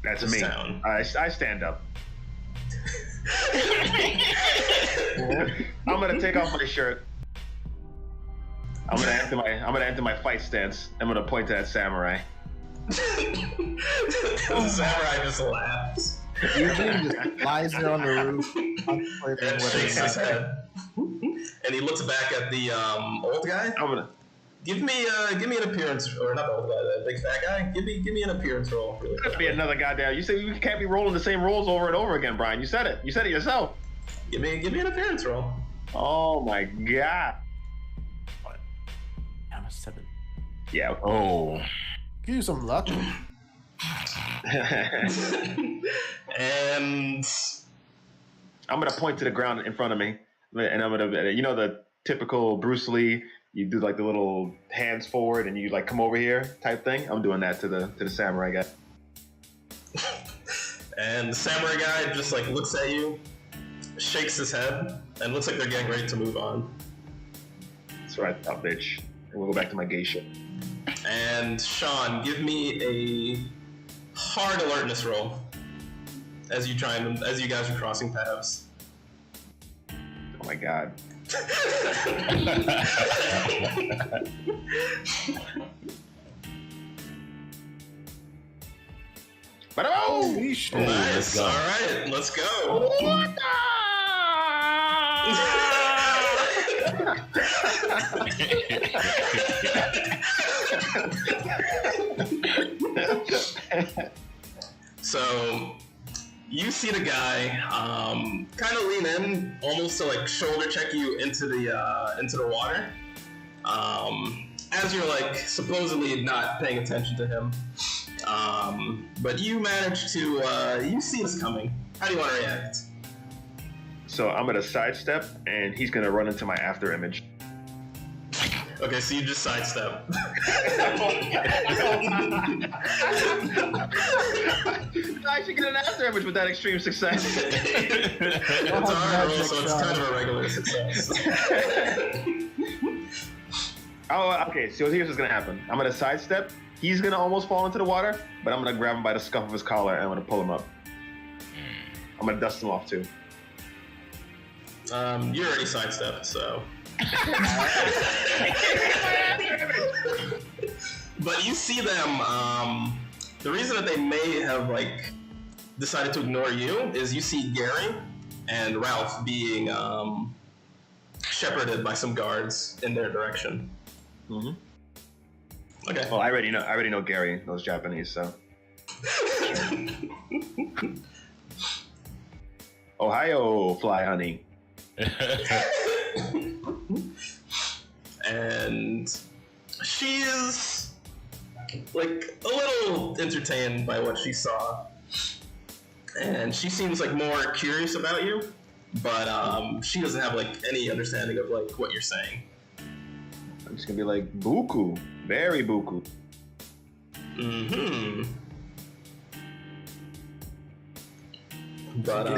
That's this me. town. I stand up. I'm gonna take off my shirt. I'm gonna enter my fight stance. I'm gonna point to that samurai. The samurai just laughs. Eugene just lies there on the roof, contemplating And what shakes his he head. And he looks back at the old guy. I'm gonna. Give me an appearance, or not the old guy, the big fat guy. Give me an appearance roll. Really There's be another goddamn. You said you can't be rolling the same rolls over and over again, Brian. You said it. You said it yourself. Give me an appearance roll. Oh my god. I'm a 7. Yeah. Oh. Give you some luck. And I'm gonna point to the ground in front of me, and I'm gonna, the typical Bruce Lee. You do like the little hands forward, and you like come over here type thing. I'm doing that to the samurai guy. And the samurai guy just like looks at you, shakes his head, and looks like they're getting ready to move on. That's right, up bitch. And we'll go back to my gay shit. And Sean, give me a hard alertness roll as you guys are crossing paths. Oh my god. But Holy shit. Nice. All right, let's go. So you see the guy kind of lean in, almost to like shoulder check you into the water. As you're like supposedly not paying attention to him, but you manage to you see this coming. How do you want to react? So I'm gonna sidestep, and he's gonna run into my after image. Okay, so you just sidestep. I should get an after image with that extreme success. It's a hard roll, so it's kind of a regular success. Oh, okay. So here's what's gonna happen. I'm gonna sidestep. He's gonna almost fall into the water, but I'm gonna grab him by the scuff of his collar and I'm gonna pull him up. I'm gonna dust him off too. You already sidestepped, so. But you see them. The reason that they may have like decided to ignore you is you see Gary and Ralph being shepherded by some guards in their direction. Mm-hmm. Okay. Well, I already know Gary knows Japanese, so. Ohio, fly honey. And she is like a little entertained by what she saw, and she seems like more curious about you, but she doesn't have like any understanding of like what you're saying. I'm just gonna be like, buku, very buku. Mm-hmm. But I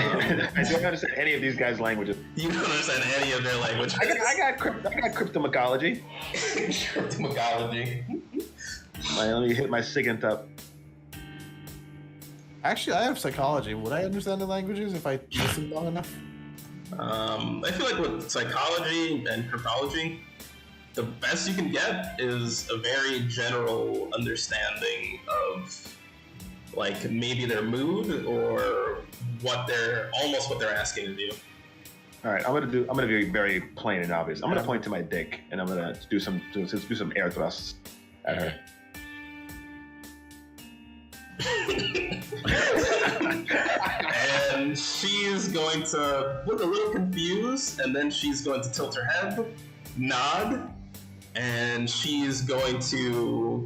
don't understand any of these guys' languages. you don't understand any of their language. I got cryptomycology. Cryptomycology. Let me hit my SIGINT up. Actually, I have psychology. Would I understand the languages if I listened long enough? I feel like with psychology and cryptology, the best you can get is a very general understanding of like maybe their mood or what they're asking of you. All right, I'm gonna be very plain and obvious. I'm gonna point to my dick, and I'm gonna do some air thrusts at her. And she's going to look a little confused, and then she's going to tilt her head, nod, and she's going to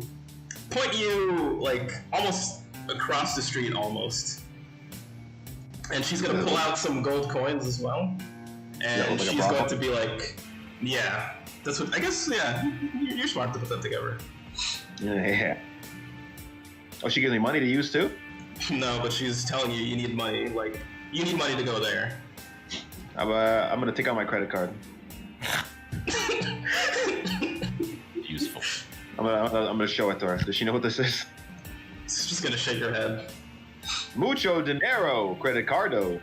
point you like almost across the street, almost. And she's gonna pull out some gold coins as well, and she's going to be like, "Yeah, that's what I guess. Yeah, you're smart to put that together." Yeah. Oh, she gives me money to use too? No, but she's telling you need money. Like, you need money to go there. I'm gonna take out my credit card. Useful. I'm gonna show it to her. Does she know what this is? She's just gonna shake her head. Mucho dinero, credit cardo.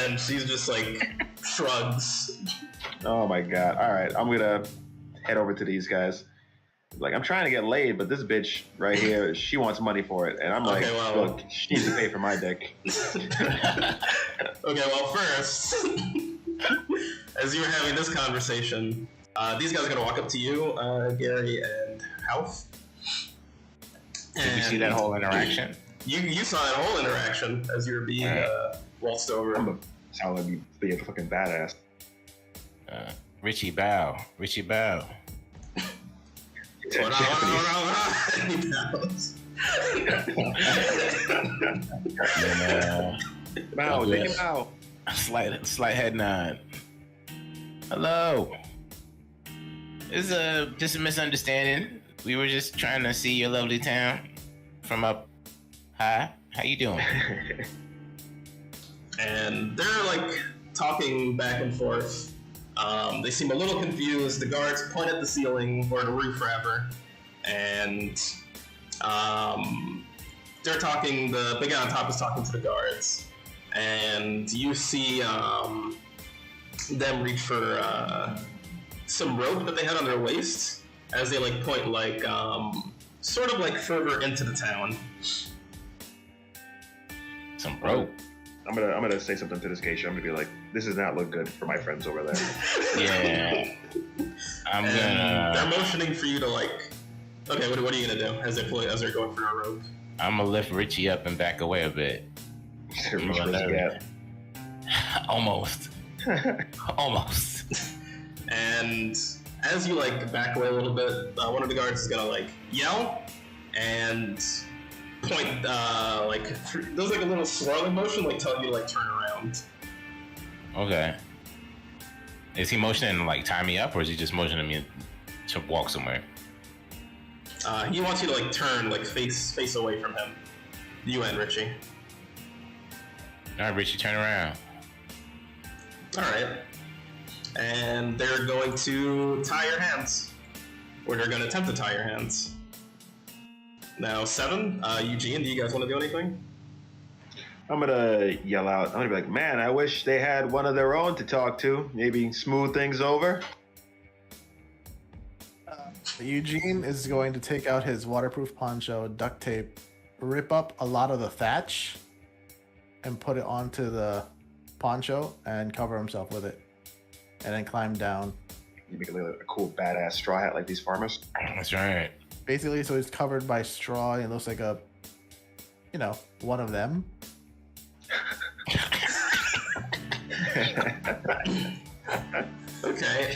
And she's just like shrugs. Oh my god. All right, I'm gonna head over to these guys. Like, I'm trying to get laid, but this bitch right here, she wants money for it, and I'm like, look, she needs to pay for my dick. Okay, well, first, as you were having this conversation, these guys are gonna walk up to you, Gary and Half. Did you see that whole interaction? You saw that whole interaction as you were being waltzed over. I'm gonna be a fucking badass. Richie bow. Richie bow. Hold on. Bow, take him out. Slight head nod. Hello. It's just a misunderstanding. We were just trying to see your lovely town from up high. How you doing? And they're like talking back and forth. They seem a little confused. The guards point at the ceiling or the roof, rather, and they're talking. The big guy on top is talking to the guards, and you see them reach for some rope that they had on their waist as they like point like sort of like further into the town. Some rope. I'm gonna say something to this geisha. I'm gonna be like, this does not look good for my friends over there. Yeah. They're motioning for you to like. Okay, what are you gonna do as they're going for a rope? I'm gonna lift Richie up and back away a bit. Almost. Almost. And as you like back away a little bit, one of the guards is gonna like yell and point does like a little swirling motion, like telling you to like turn around. Okay. Is he motioning to like tie me up, or is he just motioning me to walk somewhere? He wants you to like turn, like face away from him. You and Richie. All right, Richie, turn around. All right. And they're going to tie your hands, or they're going to attempt to tie your hands. Now, 7, Eugene, do you guys want to do anything? I'm gonna yell out. I'm gonna be like, man, I wish they had one of their own to talk to. Maybe smooth things over. Eugene is going to take out his waterproof poncho, duct tape, rip up a lot of the thatch, and put it onto the poncho and cover himself with it, and then climb down. You make a cool badass straw hat like these farmers. That's right. Basically, so he's covered by straw and it looks like a, one of them. Okay,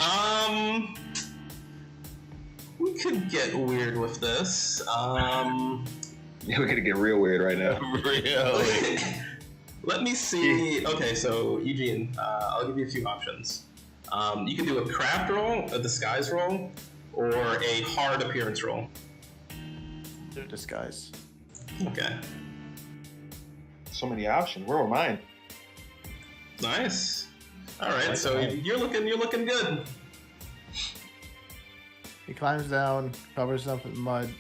we could get weird with this. Yeah, we're gonna get real weird right now. Really? Let me see. Okay, so Eugene, I'll give you a few options. You can do a craft roll, a disguise roll, or a hard appearance roll. Disguise. Okay. So many options. Where were mine? Nice. All right, so you're looking good. He climbs down, covers himself with mud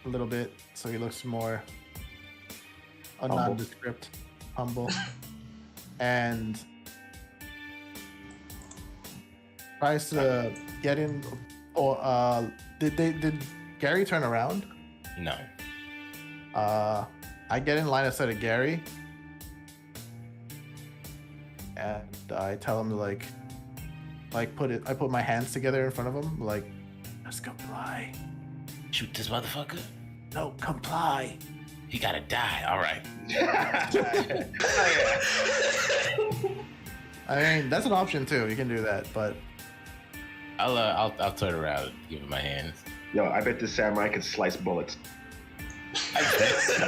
a little bit, so he looks more nondescript, humble, and tries to get in. Or did Gary turn around? No. I get in line of sight of Gary, and I tell him to like put it. I put my hands together in front of him, like, just comply. Shoot this motherfucker. No, comply. He gotta die. All right. I mean, that's an option too. You can do that, but I'll turn around and give him my hands. Yo, I bet this samurai can slice bullets. I bet so.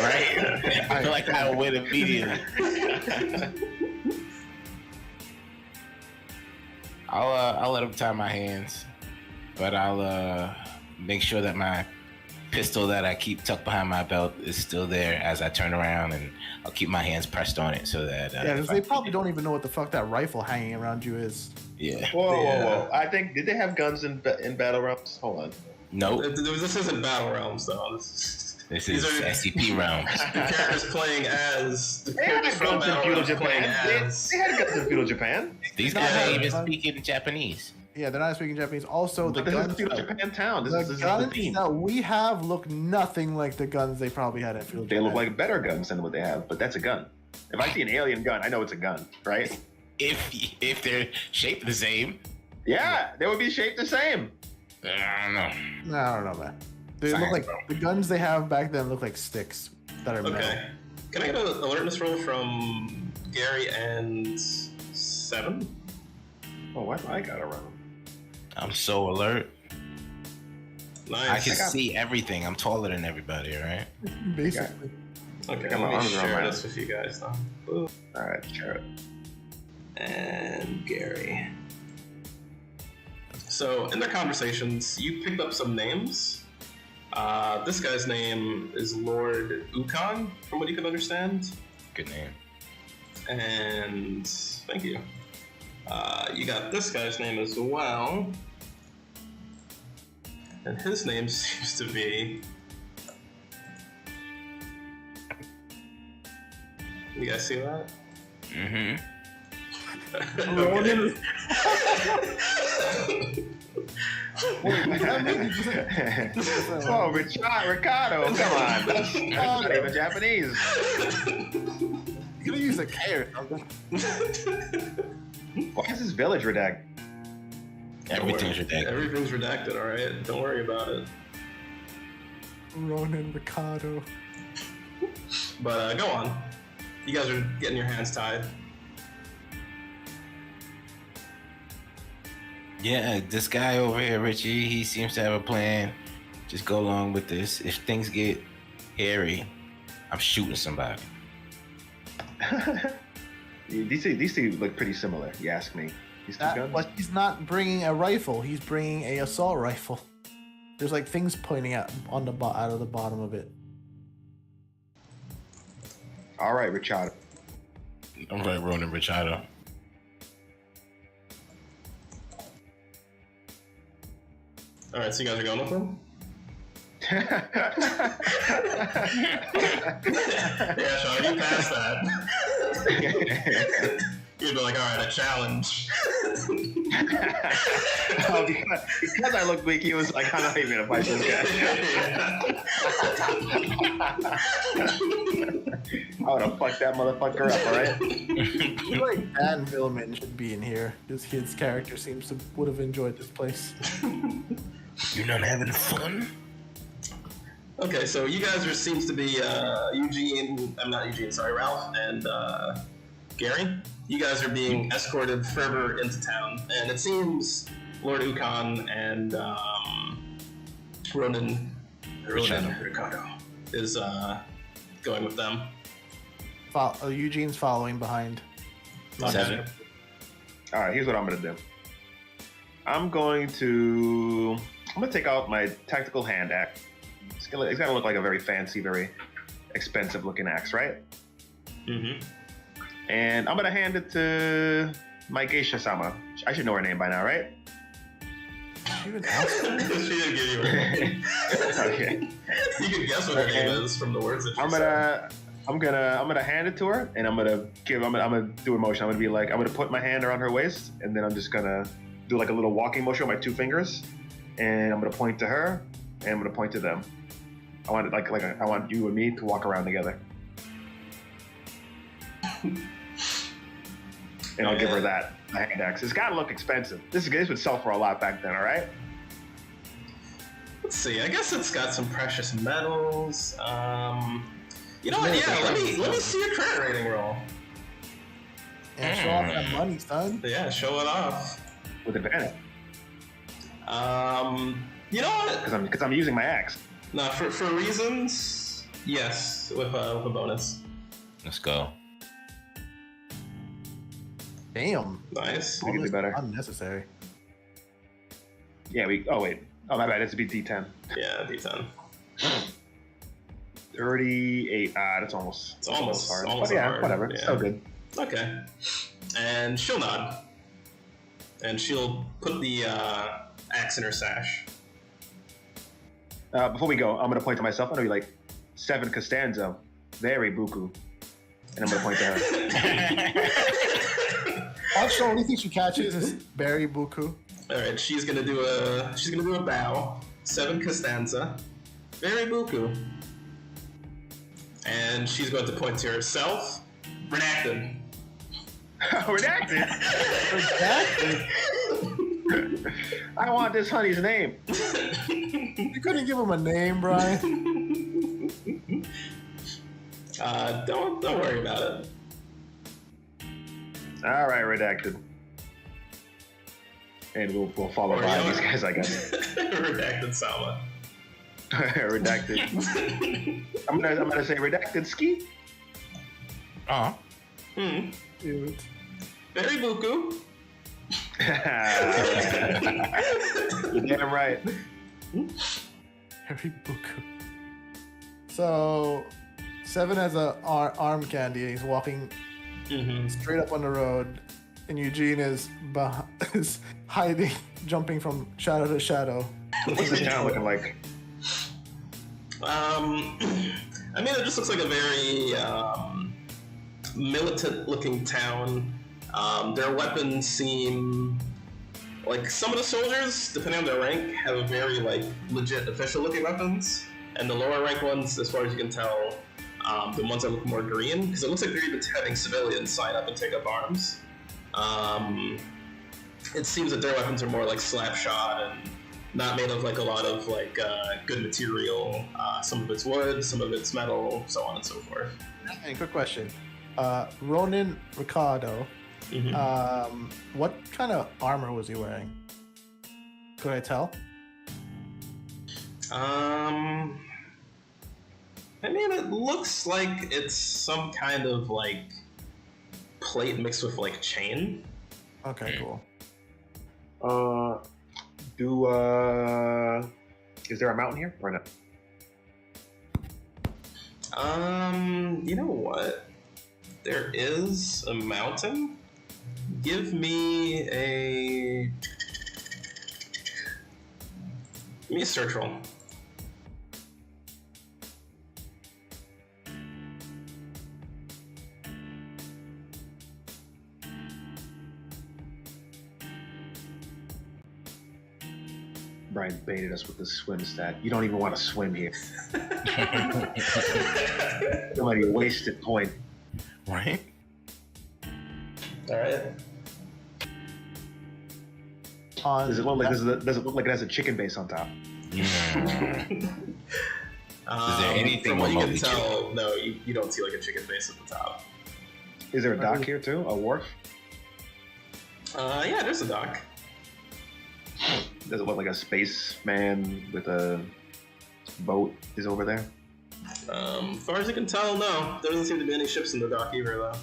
Right? I feel like I'll win immediately. I'll let him tie my hands, but I'll make sure that my pistol that I keep tucked behind my belt is still there as I turn around, and I'll keep my hands pressed on it so that yeah, because they probably don't even know what the fuck that rifle hanging around you is. Yeah. Whoa. I think, did they have guns in Battle Realms? Hold on. Nope. This isn't Battle Realms, though. This is SCP rounds. The characters playing as. They had guns in feudal Japan. They had guns in feudal Japan. These guys ain't even speaking Japanese. Yeah, they're not speaking Japanese. Also, the But this is guns, feudal Japan town. This is the guns theme. that we have look nothing like the guns they probably had in feudal They Japan. look like better guns than what they have, but that's a gun. If I see an alien gun, I know it's a gun, right? If they're shaped the same, Yeah, they would be shaped the same. I don't know. No, I don't know, man. They look like the guns they have back then look like sticks that are metal. Okay. Can I get an alertness roll from Gary and Seven? Oh, why do I gotta run? I'm so alert. Nice. I can see everything. I'm taller than everybody, right? Basically. Okay, got my let me arms around share my this with you guys now. Boop. All right, sure. And Gary. So, in their conversations, you picked up some names. This guy's name is Lord Ukon, from what you can understand. Good name. And thank you. You got this guy's name as well. And his name seems to be... You guys see that? Mm-hmm. Okay. Oh, Ricardo, come on. That's not even Japanese. You could use a K or something. Why is this village redacted? Everything's redacted. Everything's redacted, alright? Don't worry about it. Ronan Ricardo. But go on. You guys are getting your hands tied. Yeah, this guy over here, Richie, he seems to have a plan. Just go along with this. If things get hairy, I'm shooting somebody. These two look pretty similar, you ask me. These two guns? But he's not bringing a rifle. He's bringing a assault rifle. There's like things pointing out on the out of the bottom of it. All right, Richard. I'm right, Ronan Richardo. Alright, so you guys are going with him? Yeah, Sean, you passed that. You'd be like, alright, a challenge. Oh, because I look weak, he was like, I'm not even gonna fight this guy. I would have fucked that motherfucker up, alright? I feel like Dan Villman should be in here. His character seems to would have enjoyed this place. You're not having fun? Okay, so you guys seems to be Ralph and Gary. You guys are being escorted further into town, and it seems Lord Ukon and Ronan Ricardo is going with them. Eugene's following behind. Seven. All right, here's what I'm gonna do. I'm gonna take out my tactical hand axe. It's gonna look like a very fancy, very expensive looking axe, right? Mm-hmm. And I'm gonna hand it to my geisha-sama. I should know her name by now, right? She didn't give you her name. Okay. You can guess what her name is from the words that she said. I'm gonna hand it to her, and I'm gonna do a motion. I'm gonna put my hand around her waist, and then I'm just gonna do like a little walking motion with my two fingers, and I'm gonna point to her, and I'm gonna point to them. I want I want you and me to walk around together. and I'll give her that hand axe. It's gotta look expensive. This would sell for a lot back then, all right? Let's see. I guess it's got some precious metals. You know what? Yeah, let me see your credit rating roll. And show off that money, son. Yeah, show it off. With advantage. You know what? Because I'm using my axe. No, for reasons, yes, with a bonus. Let's go. Damn. Nice. We can do better. Unnecessary. Yeah, oh wait. Oh, my bad. It's a D10. Yeah, D10. 38. That's almost. It's almost hard. almost but yeah, hard. whatever. Yeah. It's still good. Okay. And she'll nod. And she'll put the axe in her sash. Before we go, I'm gonna point to myself. I'm gonna be like, 7 Costanzo, very buku, and I'm gonna point to her. Also, only thing she catches is Barry Buku. All right, she's gonna do a bow. 7 Costanza, very buku, and she's going to point to herself. Redacted. Redacted. Redacted? I want this honey's name. You couldn't give him a name, Brian. Don't worry about it. All right, redacted. And we'll follow by these guys, I guess. Redacted Sama. Redacted. I'm gonna say redacted ski. Oh. Dude. Very buku. You're damn right. Barry Buku. So, 7 has a arm candy and he's walking straight up on the road, and Eugene is hiding, jumping from shadow to shadow. What's this town looking like? I mean, it just looks like a very militant-looking town. Their weapons seem like some of the soldiers, depending on their rank, have very like legit official-looking weapons, and the lower rank ones, as far as you can tell, the ones that look more green, because it looks like they're even having civilians sign up and take up arms. It seems that their weapons are more like slap shot and not made of like a lot of like good material. Some of it's wood, some of it's metal, so on and so forth. And quick question, Ronin Ricardo, what kind of armor was he wearing? Could I tell? I mean, it looks like it's some kind of like plate mixed with like chain. Okay, cool. Is there a mountain here or no? You know what? There is a mountain. Give me a search roll. Brian baited us with the swim stat. You don't even want to swim here. Somebody wasted point. Right? All right. Does it look like does it look like it has a chicken base on top? Yeah. Is there anything from what you can remotely tell? No, you don't see like a chicken face at the top. Is there a dock here too? A wharf? Yeah, there's a dock. Does it look like a spaceman with a boat is over there? As far as you can tell, no. There doesn't seem to be any ships in the dock either, though.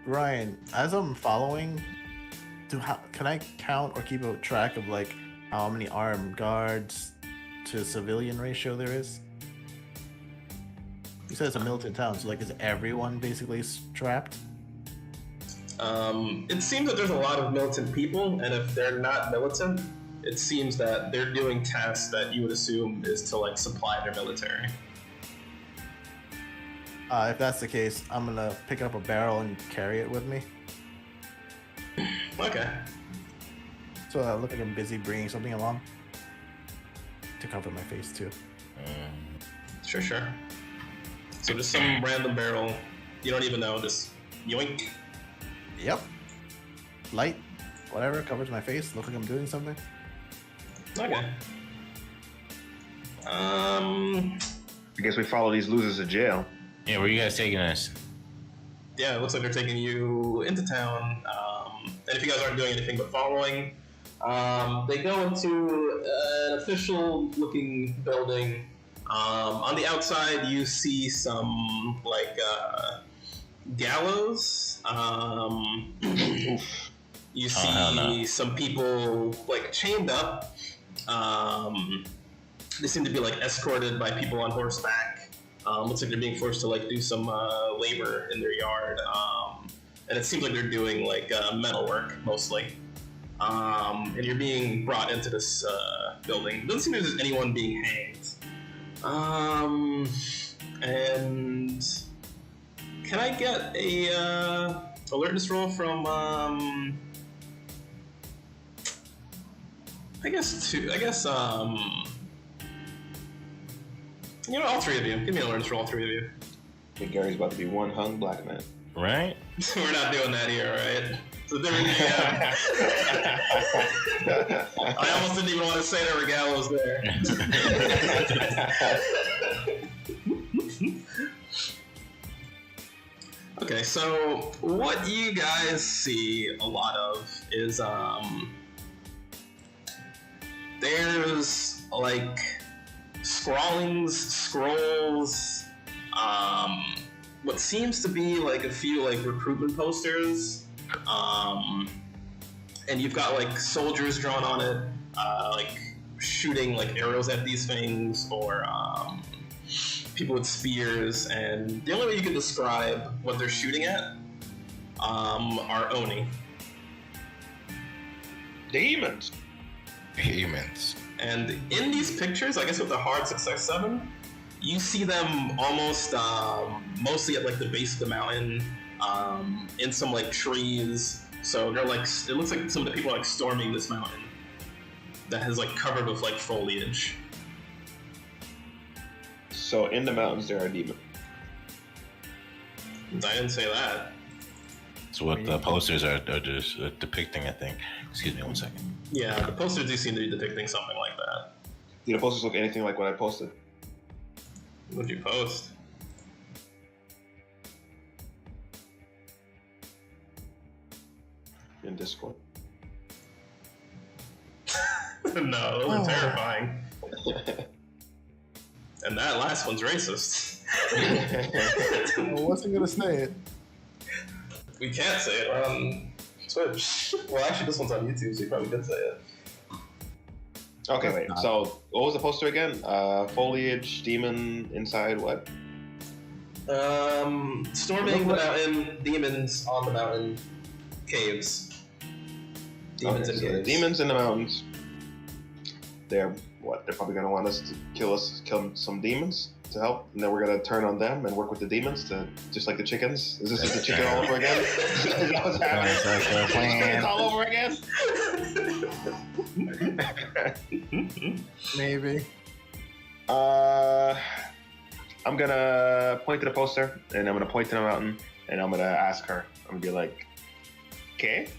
Ryan, as I'm following, can I count or keep a track of like how many armed guards to civilian ratio there is? You said it's a militant town, so like is everyone basically strapped? It seems that there's a lot of militant people, and if they're not militant, it seems that they're doing tasks that you would assume is to like supply their military. If that's the case, I'm gonna pick up a barrel and carry it with me. Okay. So I look like I'm busy bringing something along to cover my face too. Sure. So just some random barrel, you don't even know, just yoink. Yep. Light, whatever, covers my face. Look like I'm doing something. Okay. I guess we follow these losers to jail. Yeah, where you guys taking us? Yeah, it looks like they're taking you into town. And if you guys aren't doing anything but following, they go into an official-looking building. On the outside, you see some gallows. You see some people chained up. They seem to be escorted by people on horseback. Looks like they're being forced to do some labor in their yard. And it seems like they're doing metal work mostly. And you're being brought into this building. It doesn't seem there's anyone being hanged. And can I get a alertness roll from I guess all three of you. Give me an alertness roll, all three of you. I think Gary's about to be one hung black man. Right? We're not doing that here, right? So there I almost didn't even want to say there were gallows there. Okay, so what you guys see a lot of is there's scrawls, what seems to be a few recruitment posters, and you've got soldiers drawn on it, shooting arrows at these things, or people with spears, and the only way you can describe what they're shooting at are Oni. Demons. And in these pictures, I guess with the hard success 7, you see them almost mostly at the base of the mountain, in some trees. So they're it looks like some of the people are storming this mountain that has covered with foliage. So in the mountains there are demons. I didn't say that. That's what the posters are just depicting, I think. Excuse me 1 second. Yeah, the posters do seem to be depicting something like that. Do the posters look anything like what I posted? What'd you post? In Discord. No, those are terrifying. And that last one's racist. I wasn't gonna say it. We can't say it on Twitch. Well, actually, this one's on YouTube, so you probably could say it. Okay, wait. So, what was the poster again? Foliage, demon, inside what? Storming the mountain, demons on the mountain, caves. Demons in caves. Demons in the mountains. They're what? They're probably gonna want us to kill some demons to help, and then we're gonna turn on them and work with the demons to just like the chickens. Is this just the chicken all over again? Is that what's happening? Chickens all over again? Maybe. I'm gonna point to the poster, and I'm gonna point to the mountain, and I'm gonna ask her. I'm gonna be like, "Okay."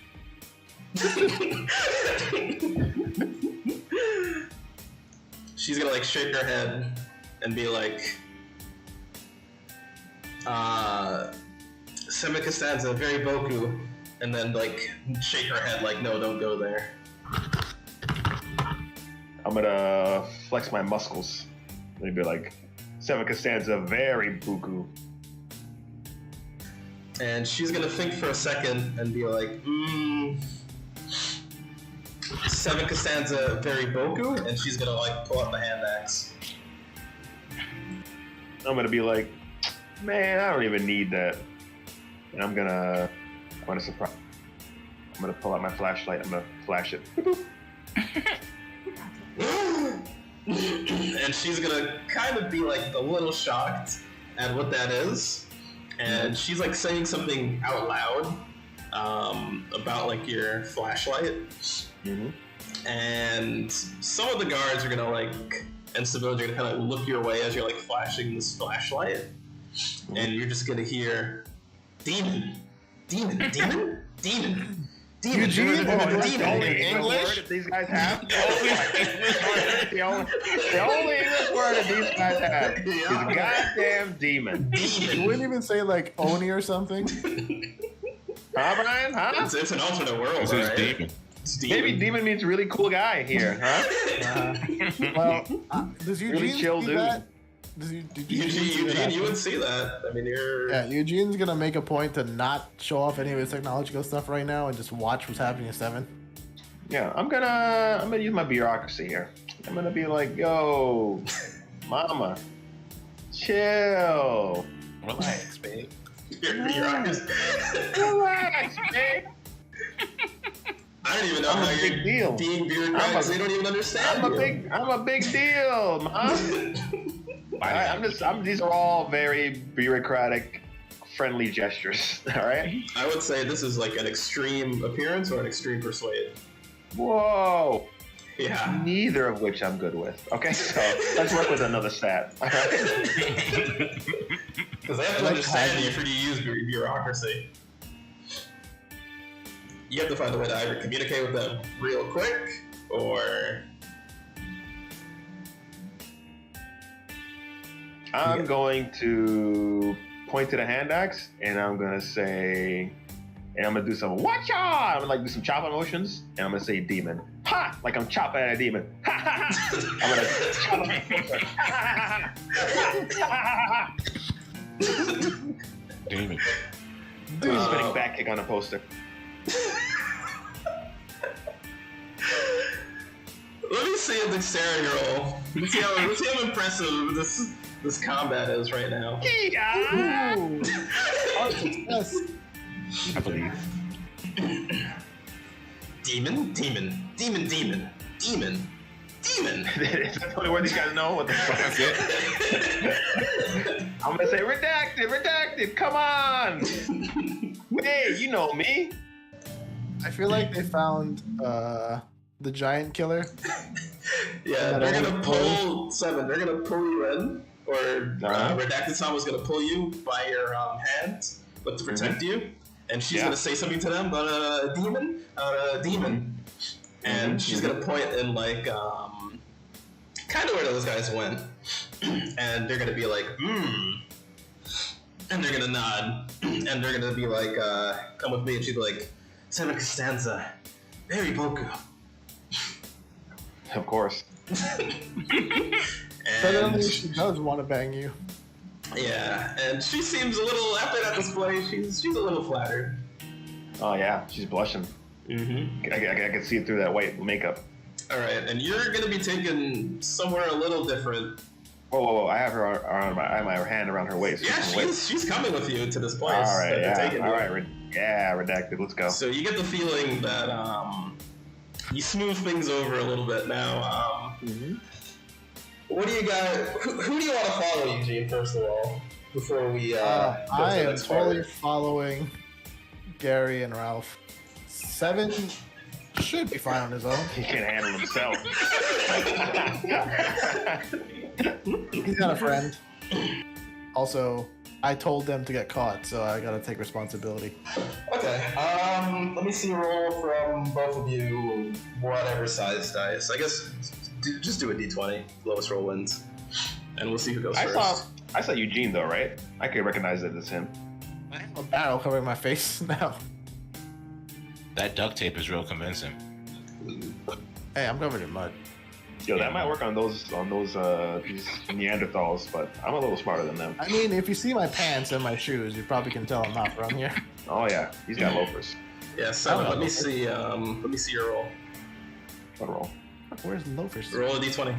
She's gonna shake her head and be like, Semi Costanza, very Boku, and then shake her head no, don't go there. I'm gonna flex my muscles and be like, Semi Costanza, very Boku. And she's gonna think for a second and be like, Seven Costanza, very Boku, and she's gonna pull out the hand axe. I'm gonna be like, man, I don't even need that. And I'm gonna surprise. I'm gonna pull out my flashlight. I'm gonna flash it. And she's gonna kind of be a little shocked at what that is. And she's saying something out loud about your flashlight. Mm-hmm. And some of the guards are gonna and civilians are gonna kind of look your way as you're flashing this flashlight. And you're just gonna hear, demon, Demon. Eugene? That's the only Demon. English word that these guys have. the only English word that these guys have is goddamn demon. You wouldn't even say like Oni or something. Huh, Brian? Huh? It's an alternate world, This is right? demon. It's demon. Maybe demon means really cool guy here, huh? Well, does Eugene Really chill see dude. that? Did Eugene see that Eugene, you happen? would see that. I mean, you're. Yeah, Eugene's gonna make a point to not show off any of his technological stuff right now and just watch what's happening in 7. Yeah, I'm gonna use my bureaucracy here. I'm gonna be like, yo, mama, chill. Relax, babe. Relax, babe. I don't even know I'm a how big you're deal. being bureaucratic. They don't even understand. I'm a big deal, mom. These are all very bureaucratic, friendly gestures. All right. I would say this is like an extreme appearance or an extreme persuade. Whoa. Yeah. Neither of which I'm good with. Okay, so let's work with another stat. All right. Because I have to understand you for you to use bureaucracy. You have to find a way to either communicate with them real quick or. I'm going to point to the hand axe and I'm gonna say, and I'm gonna do some watch out. I'm gonna like do some chopping motions and I'm gonna say demon. Ha! Like I'm chopping at a demon. Ha ha ha! I'm gonna chop Demon. spinning back kick on a poster. Let me see a dexterity roll. Let's see how impressive this combat is right now. Ooh. Oh, success. I believe. Demon. Is that the only word these guys know? What the fuck? That's it. I'm gonna say redacted, come on! Hey, you know me. I feel like they found the giant killer. Yeah, they're gonna pull 7. They're gonna pull you in, or Redacted Sam was gonna pull you by your hand, but to protect you. And she's gonna say something to them about a demon, and she's gonna point in like kind of where those guys went, and they're gonna be like, and they're gonna nod, and they're gonna be like, come with me, and she'd be like, Seven Costanza, very Boku. Of course. Suddenly she does want to bang you. Yeah, and she seems a little, after that display, she's a little flattered. Oh yeah, she's blushing. Mm-hmm. I can see it through that white makeup. All right, and you're gonna be taken somewhere a little different. Whoa! I have her around I have my hand around her waist. Yeah, she's coming with you to this place. All right, that they're taking all you. right, redacted. Let's go. So you get the feeling that you smooth things over a little bit now. What do you got? Who do you want to follow, Eugene? First of all, before we go to I the am next part? totally following Gary and Ralph. 7 should be fine on his own. He can handle himself. He's got a friend. Also, I told them to get caught, so I gotta take responsibility. Okay. Let me see a roll from both of you. Whatever size dice. I guess just do a d20. Lowest roll wins, and we'll see who goes first. I saw Eugene though, right? I could recognize it as him. I have a barrel covering my face now. That duct tape is real convincing. Hey, I'm covered in mud. Yo, that might work on those these Neanderthals, but I'm a little smarter than them. I mean, if you see my pants and my shoes, you probably can tell I'm not from here. Oh yeah, he's got loafers. Yeah. So let me see. Let me see your roll. What roll? Where's loafers? Roll a d20.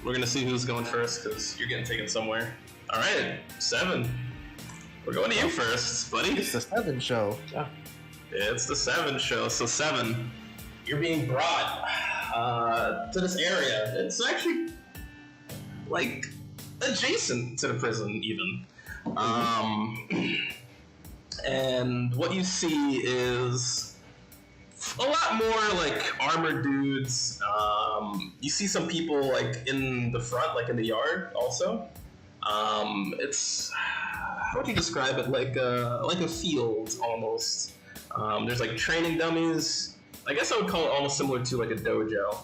We're gonna see who's going first because you're getting taken somewhere. All right, 7. We're going to you first, buddy. It's the 7 show. It's the 7 show. So 7, you're being brought to this area. It's actually like adjacent to the prison, even. And what you see is a lot more like armored dudes. You see some people like in the front, like in the yard, also. It's how would you describe it? Like a field almost. There's like training dummies. I guess I would call it almost similar to like a dojo.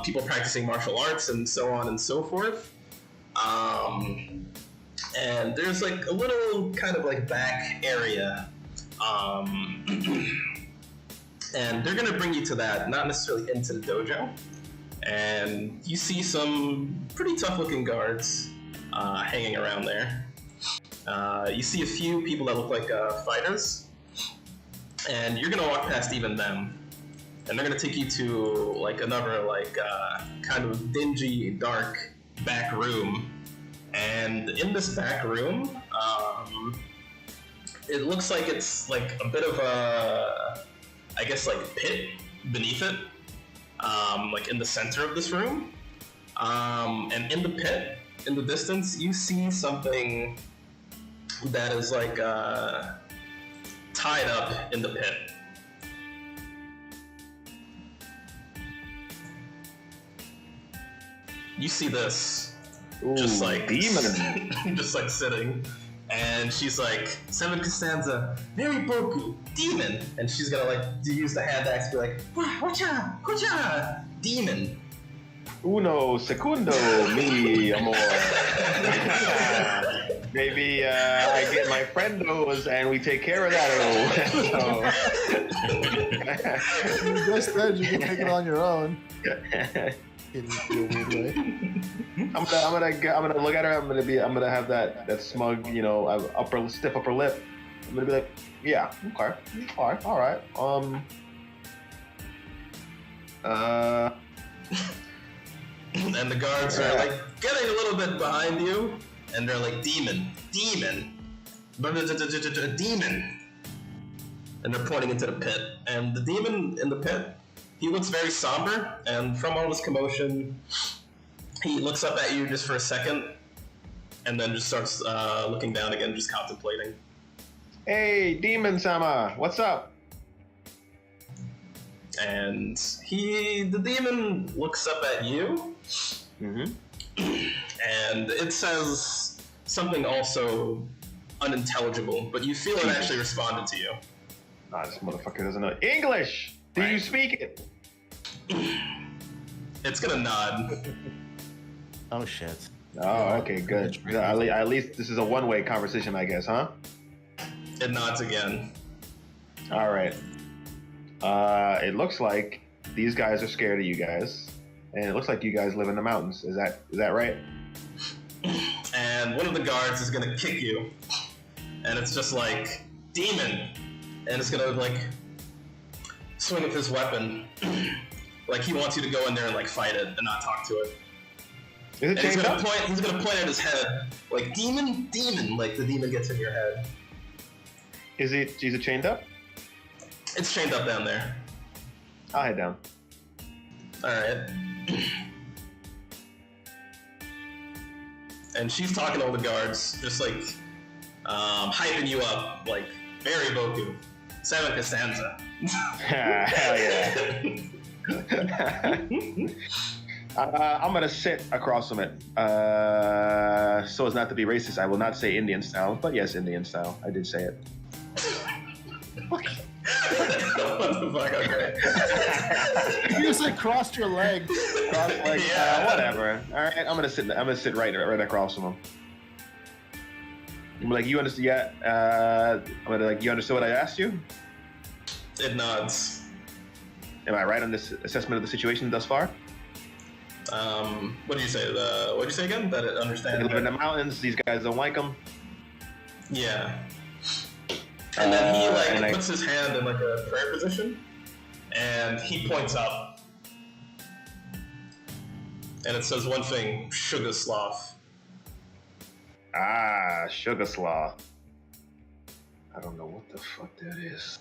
People practicing martial arts and so on and so forth. And there's like a little kind of like back area. And they're gonna bring you to that, not necessarily into the dojo. And you see some pretty tough looking guards hanging around there. You see a few people that look like fighters. And you're gonna walk past even them. And they're gonna take you to like another like kind of dingy, dark back room. And in this back room, it looks like it's like a bit of a, I guess like pit beneath it, like in the center of this room. And in the pit, in the distance, you see something that is like tied up in the pit. You see this, Ooh, just like demon. just like sitting, and she's like, Seven Costanza, Mary Boku, demon, and she's gonna like use the hand axe to be like, wacha, kucha, demon. Uno segundo, mi amor. Maybe I get my friendos and we take care of that. You just said you can take it on your own. In a weird way. I'm gonna look at her. I'm gonna have that smug, stiff upper lip. I'm gonna be like, yeah, okay, all right. And the guards are like getting a little bit behind you, and they're like, demon, demon, and they're pointing into the pit. And the demon in the pit, he looks very somber, and from all this commotion, he looks up at you just for a second, and then just starts looking down again, just contemplating. Hey, Demon Sama, what's up? And the demon looks up at you, Mm-hmm. and it says something also unintelligible, but you feel it actually responded to you. Nah, this motherfucker doesn't know English. Do you speak it? It's gonna nod. Oh shit. Oh, okay, good. At least this is a one-way conversation, I guess, huh? It nods again. All right. It looks like these guys are scared of you guys, and it looks like you guys live in the mountains. Is that right? And one of the guards is gonna kick you, and it's just like, demon, and it's gonna like swing with his weapon, like he wants you to go in there and like fight it and not talk to it. Is it And he's chained gonna up? point. He's gonna point at his head, like demon, demon. Like the demon gets in your head. Is it chained up? It's chained up down there. I'll head down. All right. And she's talking to all the guards, just like hyping you up, like Mary Boku, Seven Costanza. Hell yeah. I'm gonna sit across from it, so as not to be racist. I will not say Indian style, but yes, Indian style. I did say it. What the fuck? Okay. You just like crossed your legs. Whatever. All right, I'm gonna sit right across from him. I'm like, you understand? Yeah. I'm gonna like, you understood what I asked you? It nods. Am I right on this assessment of the situation thus far? What did you say? What did you say again? That it They understands. live in the mountains. These guys don't like them. Yeah. And then he and I- puts his hand in like a prayer position, and he points up, and it says one thing: Sugar Sloth. Ah, Sugar Sloth. I don't know what the fuck that is.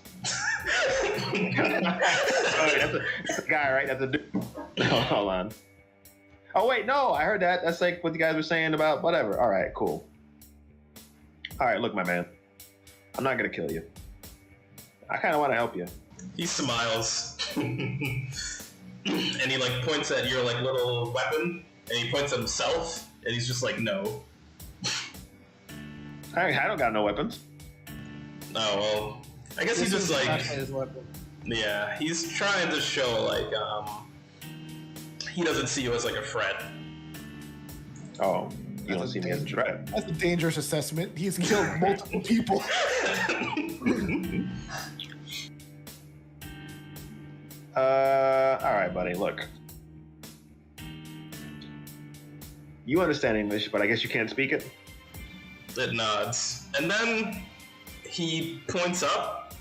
That's a guy, right? That's a dude. Hold on. Oh wait, no, I heard that. That's like what you guys were saying about whatever. All right, cool. All right, look, my man. I'm not gonna kill you. I kind of want to help you. He smiles, and he like points at your like little weapon, and he points at himself, and he's just like, no. I don't got no weapons. Oh well, I guess he's just like, his weapon. yeah, he's trying to show like he doesn't see you as like a threat. Oh, you don't see me as a threat. That's a dangerous assessment. He's killed multiple people. All right, buddy. Look, you understand English, but I guess you can't speak it. It nods, and then he points up,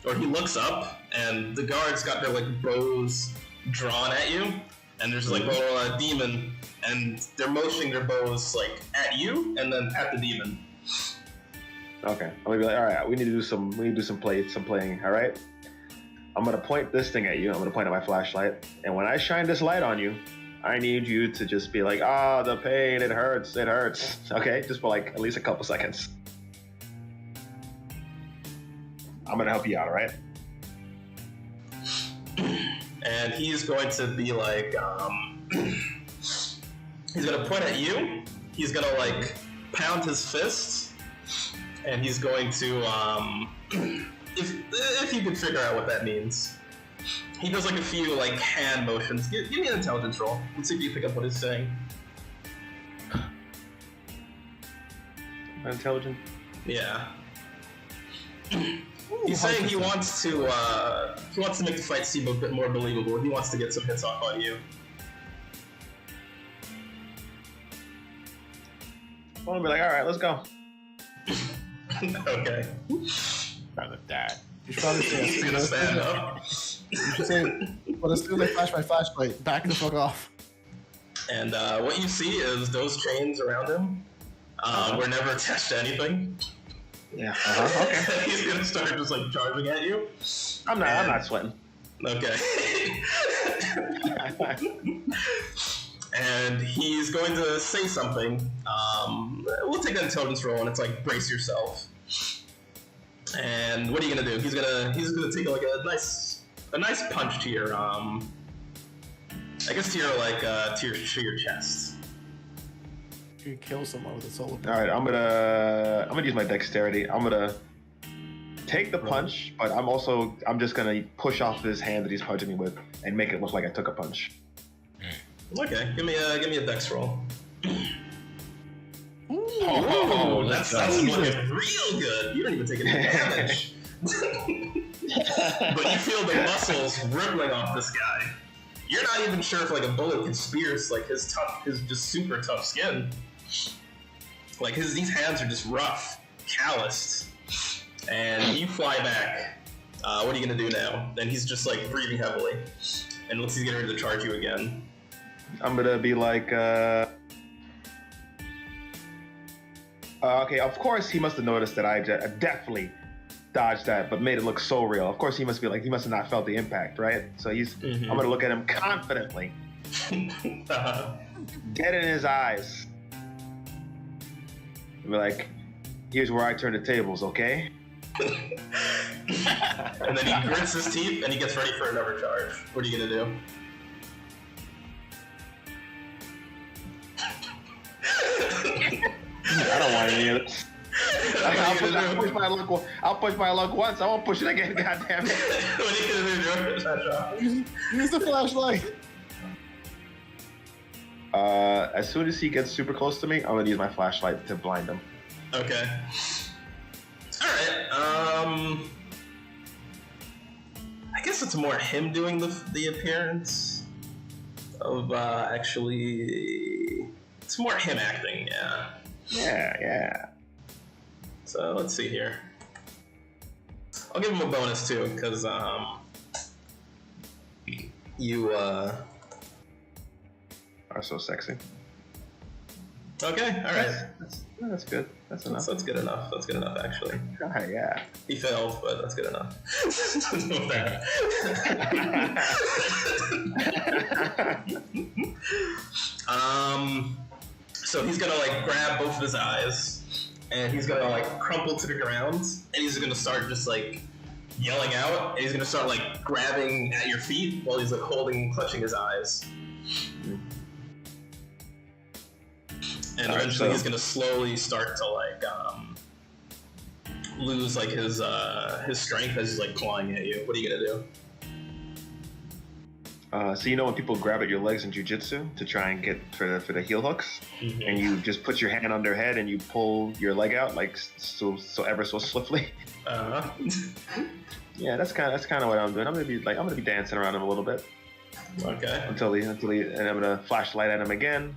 or he looks up, and the guards got their like bows drawn at you, and there's like a demon, and they're motioning their bows like at you, and then at the demon. Okay, I'm gonna be like, all right, we need to do some playing. All right, I'm gonna point this thing at you. I'm gonna point at my flashlight, and when I shine this light on you, I need you to just be like, ah, the pain, it hurts. Okay, just for like at least a couple seconds. I'm gonna help you out, all right? And he's going to be like, he's gonna point at you. He's gonna like pound his fist, and he's going to, if you could figure out what that means. He does like a few like hand motions. Give me an intelligence roll. Let's see if you pick up what he's saying. Intelligent? Yeah. He's saying he wants to make the fight seem a bit more believable. He wants to get some hits off on you. I'm gonna be like, all right, let's go. Okay. Rather that. You should probably say, He's gonna stand up. you should say, well, as soon as I flash my flashlight, back the fuck off. And what you see is those chains around him were never attached to anything. Yeah. Okay. He's gonna start just like charging at you. I'm not sweating. Okay. And he's going to say something. We'll take an intelligence roll, and it's like brace yourself. And what are you gonna do? He's gonna take like a nice punch to your I guess to your like to your chest. You kill someone with a solar. All right, I'm gonna use my dexterity. I'm gonna take the punch, but I'm just gonna push off his hand that he's punching me with and make it look like I took a punch. Okay, give me a dex roll. Oh, that's looking real good. You don't even take any damage. But you feel the muscles rippling off this guy. You're not even sure if like a bullet can pierce like his just super tough skin. Like these hands are just rough, calloused, and you fly back. What are you gonna do now? And he's just like breathing heavily, and looks he's getting ready to charge you again. I'm gonna be like, okay, of course he must have noticed that I definitely dodged that, but made it look so real. Of course he must have not felt the impact, right? So I'm gonna look at him confidently, get in his eyes, and be like, here's where I turn the tables, okay? And then he grits his teeth and he gets ready for another charge. What are you gonna do? I don't want any of this. I'll push my luck once. I won't push it again. God damn it! What are you gonna do? Use the flashlight. As soon as he gets super close to me, I'm gonna use my flashlight to blind him. Okay. All right. I guess it's more him doing the appearance of actually. It's more him acting. Yeah. Yeah. So let's see here. I'll give him a bonus too, because you are so sexy. Okay, all right. That's good. That's enough. That's good enough. That's good enough, actually. Yeah. He failed, but that's good enough. So he's gonna like grab both of his eyes, and he's gonna like crumple to the ground, and he's gonna start just like yelling out, and he's gonna start like grabbing at your feet while he's like clutching his eyes. And eventually he's gonna slowly start to like lose like his strength as he's like clawing at you. What are you gonna do? So you know when people grab at your legs in jiu-jitsu to try and get for the heel hooks, and you just put your hand on their head and you pull your leg out like so ever so swiftly. Yeah, that's kind of what I'm doing. I'm gonna be dancing around him a little bit. Okay. Until he, and I'm gonna flash light at him again,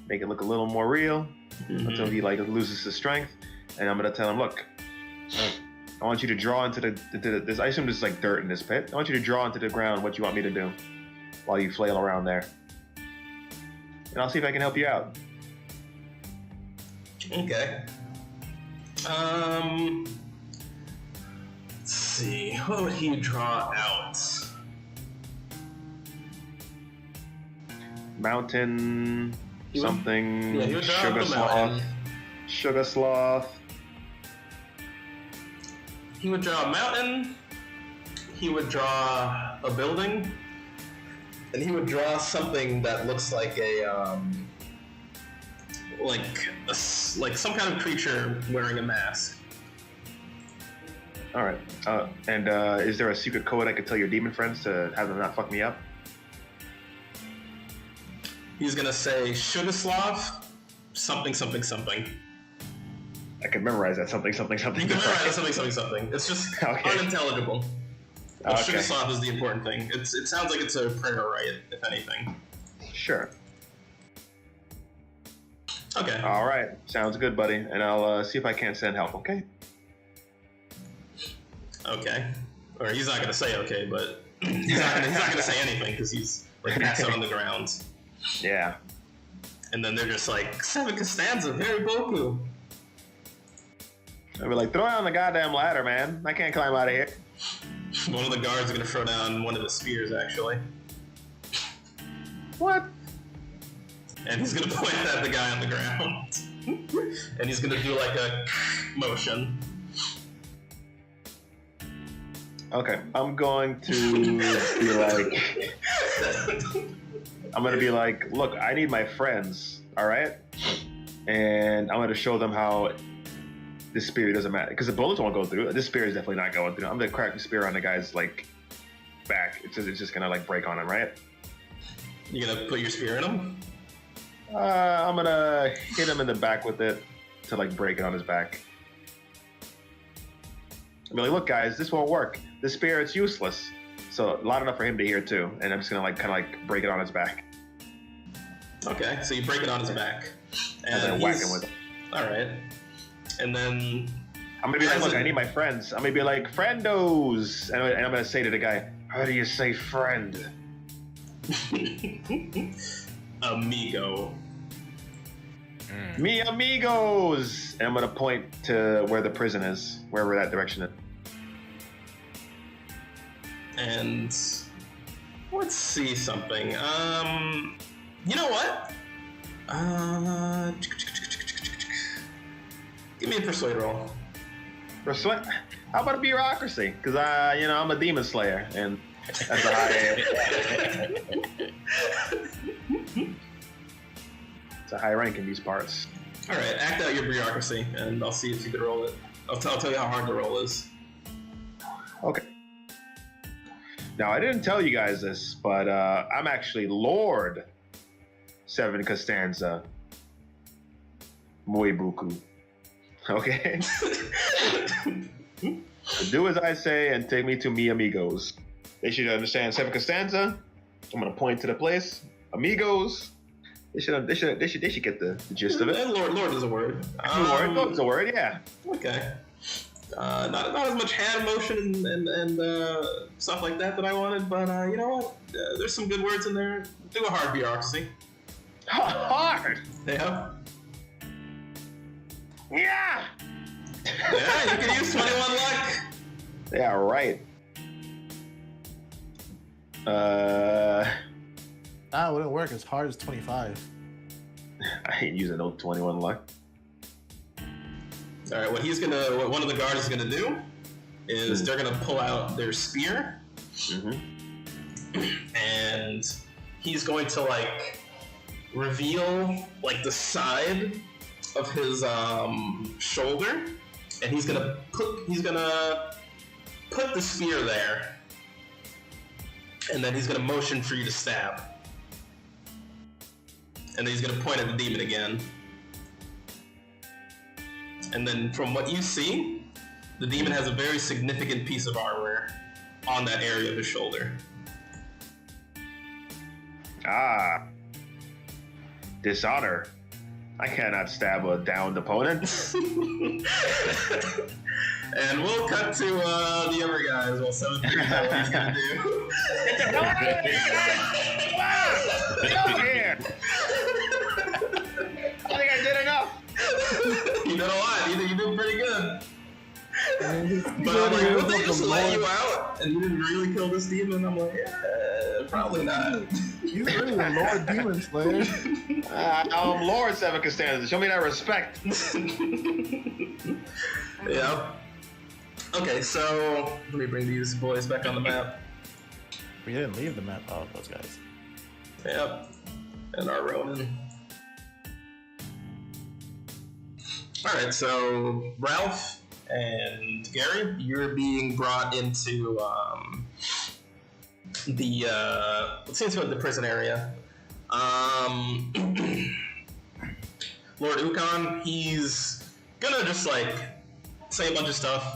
make it look a little more real, until he like loses his strength, and I'm gonna tell him, look, I want you to draw into this. I assume this is like dirt in this pit. I want you to draw into the ground what you want me to do, while you flail around there, and I'll see if I can help you out. Okay. Let's see. What would he draw out? Mountain, something, he would draw sugar the sloth. mountain. Sugar sloth. He would draw a mountain. He would draw a building. And he would draw something that looks like like some kind of creature wearing a mask. All right. And is there a secret code I could tell your demon friends to have them not fuck me up? He's gonna say Shugaslav, something, something, something. I can memorize that something. You can memorize something. It's just unintelligible. But Shugaslav is the important thing. It sounds like it's a prayer riot, if anything. Sure. Okay. All right. Sounds good, buddy. And I'll see if I can't send help, okay? Okay. Or he's not gonna say okay, but he's not gonna say anything because he's like passed out on the ground. Yeah. And then they're just like, 7 Costanza, very boku. I'll be like, throw down the goddamn ladder, man. I can't climb out of here. One of the guards is gonna throw down one of the spears, actually. What? And he's gonna point at the guy on the ground. And he's gonna do like a motion. Okay, I'm going to be like, look, I need my friends, all right? And I'm going to show them how this spear doesn't matter. Because the bullets won't go through. This spear is definitely not going through. I'm going to crack the spear on the guy's, like, back. It's just going to, like, break on him, right? You going to put your spear in him? I'm going to hit him in the back with it to, like, break it on his back. I'm like, look, guys, this won't work. The spear, it's useless. So loud enough for him to hear too, and I'm just gonna like kind of like break it on his back. Okay, so you break it on his back, and then whack him with it. All right, and then I'm gonna be like, look, I need my friends. I'm gonna be like, friendos, and I'm gonna say to the guy, how do you say friend? Amigo. Mi amigos, and I'm gonna point to where the prison is, wherever that direction is. And let's see something. You know what? Give me a persuade roll. Persuade? How about a bureaucracy? Because I'm a demon slayer, and that's a high. It's a high rank in these parts. All right, act out your bureaucracy, and I'll see if you can roll it. I'll tell you how hard the roll is. Okay. Now, I didn't tell you guys this, but I'm actually Lord 7 Costanza. Muy buku. Okay? So do as I say and take me to mi amigos. They should understand 7 Costanza. I'm gonna point to the place. Amigos. They should get the gist of it. Lord is a word. Lord is a word, yeah. Okay. Not as much hand motion and stuff like that I wanted, but you know what? There's some good words in there. Do a hard bureaucracy. Hard? Yeah. Yeah! Yeah, you can use 21 luck. Yeah, right. It wouldn't work as hard as 25. I ain't using no 21 luck. All right, what one of the guards is gonna do is they're gonna pull out their spear, and he's going to like reveal like the side of his shoulder, and he's gonna put the spear there, and then he's gonna motion for you to stab, and then he's gonna point at the demon again. And then from what you see, the demon has a very significant piece of armor on that area of his shoulder. Ah. Dishonor. I cannot stab a downed opponent. And we'll cut to the other guys while 7 figures out what he's gonna do. Get over here! I think I did enough. You did a lot. You did pretty good. But I'm like, would they just let you out and you didn't really kill this demon? I'm like, yeah, probably not. He's really a Lord Demon Slayer. I'm Lord Seven Costanza. Show me that respect. Yeah. Okay, so let me bring these boys back on the map. We didn't leave the map. Oh, those guys. Yep. And our Ronin. Alright, so Ralph and Gary, you're being brought into let's see the prison area. Lord Ukon, he's gonna just like say a bunch of stuff,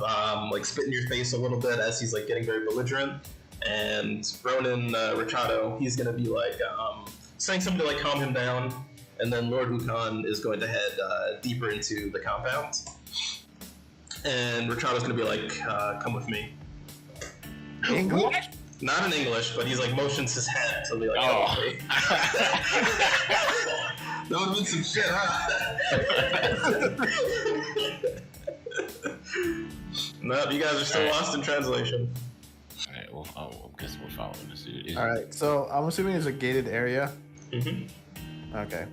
like spit in your face a little bit as he's like getting very belligerent. And Ronin Richado, he's gonna be like saying something to like calm him down. And then Lord Ukon is going to head deeper into the compound. And Richado's going to be like, come with me. English? Not in English, but he's like motions his head to be like, come with me. That would have been some shit, huh? No, you guys are still lost in translation. Alright, well, I guess we're following this dude. Alright, so I'm assuming it's a gated area. Mm-hmm. Okay.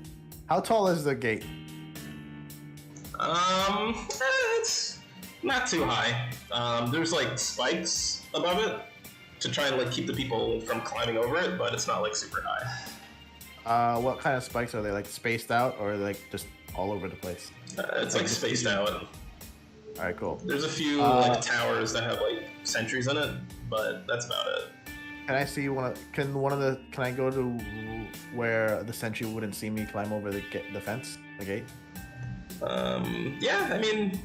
How tall is the gate? It's not too high. There's like spikes above it to try and like keep the people from climbing over it, but it's not like super high. What kind of spikes are they? Like spaced out, or like just all over the place? It's like spaced out. All right, cool. There's a few like towers that have like sentries in it, but that's about it. Can I see Can I go to where the sentry wouldn't see me climb over the fence, the gate? Yeah, I mean,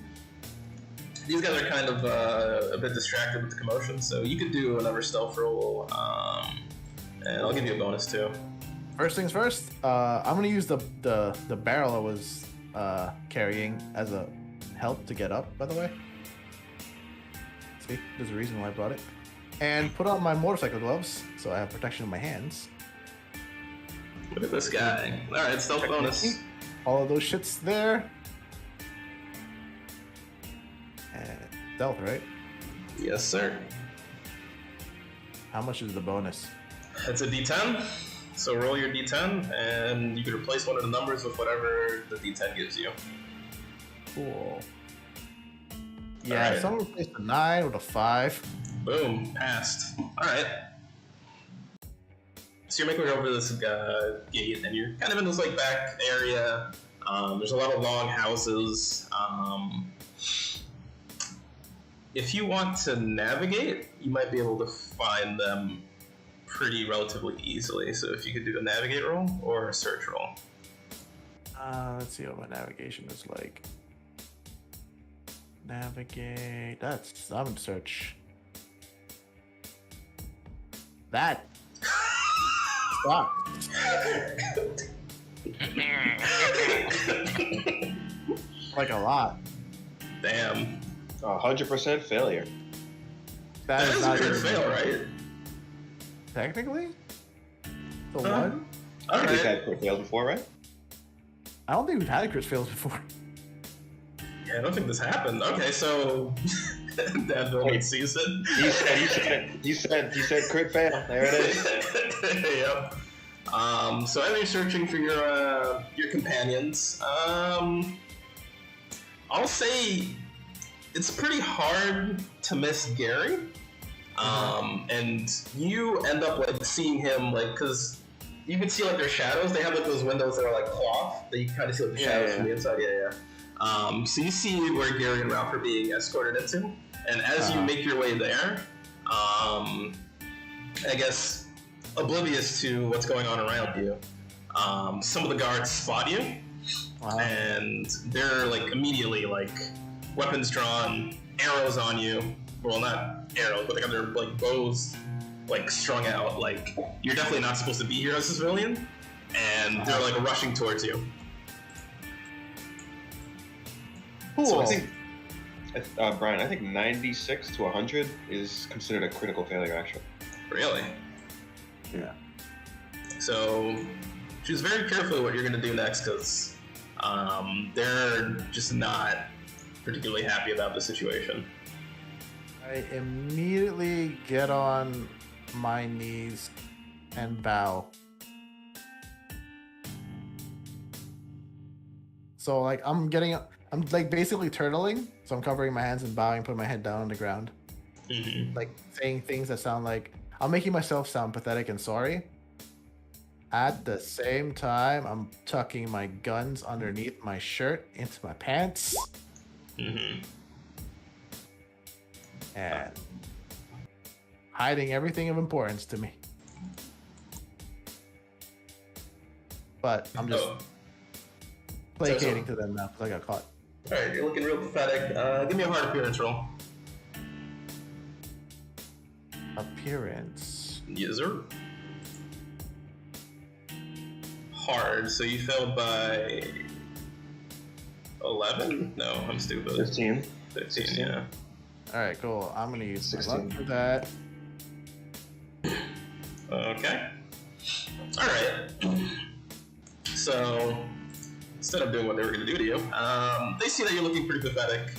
these guys are kind of a bit distracted with the commotion, so you could do another stealth roll, and I'll give you a bonus too. First things first, I'm gonna use the barrel I was carrying as a help to get up. By the way, see, there's a reason why I brought it. And put on my motorcycle gloves, so I have protection in my hands. Look at this guy. Alright, stealth bonus. All of those shits there. And stealth, right? Yes, sir. How much is the bonus? It's a d10, so roll your d10, and you can replace one of the numbers with whatever the d10 gives you. Cool. Yeah, Alright. someone replaced a 9 with a 5. Boom, passed. Alright. So you're making your way over this gate, and you're kind of in this like back area. There's a lot of long houses. If you want to navigate, you might be able to find them pretty relatively easily. So if you could do a navigate roll or a search roll. Let's see what my navigation is like. Navigate. I'm in search. That sucks. Like a lot. Damn. 100% failure. That is a not crit even- fail, right? Technically? The one? I think we've Alright. had crit fails before, right? I don't think we've had crit fails before. Yeah, I don't think this happened. Okay, so Dad Bill sees it. He said crit fail. There it is. Yep. So as you're searching for your companions, I'll say it's pretty hard to miss Gary. And you end up like seeing him like because you can see like their shadows. They have like those windows that are like cloth that you can kind of see like the shadows from the inside. Yeah. So you see where Gary and Ralph are being escorted into, and as you make your way there, I guess oblivious to what's going on around you, some of the guards spot you, and they're like immediately like weapons drawn, arrows on you. Well, not arrows, but they got their like bows like strung out. Like you're definitely not supposed to be here as a civilian, and they're like rushing towards you. Cool. So I think, Brian, I think 96 to 100 is considered a critical failure, actually. Really? Yeah. So choose very carefully what you're going to do next, because they're just not particularly happy about the situation. I immediately get on my knees and bow. So like I'm like basically turtling, so I'm covering my hands and bowing, putting my head down on the ground. Mm-hmm. Like saying things that sound like I'm making myself sound pathetic and sorry. At the same time, I'm tucking my guns underneath my shirt into my pants. Mm-hmm. And hiding everything of importance to me. But I'm just placating to them now because I got caught. Alright, you're looking real pathetic. Give me a hard appearance roll. Appearance. Yes, sir. Hard, so you failed by 11? No, I'm stupid. 15. 15, yeah. Alright, cool. I'm gonna use 16. my luck for that. Okay. Alright. So, instead of doing what they were going to do to you, they see that you're looking pretty pathetic.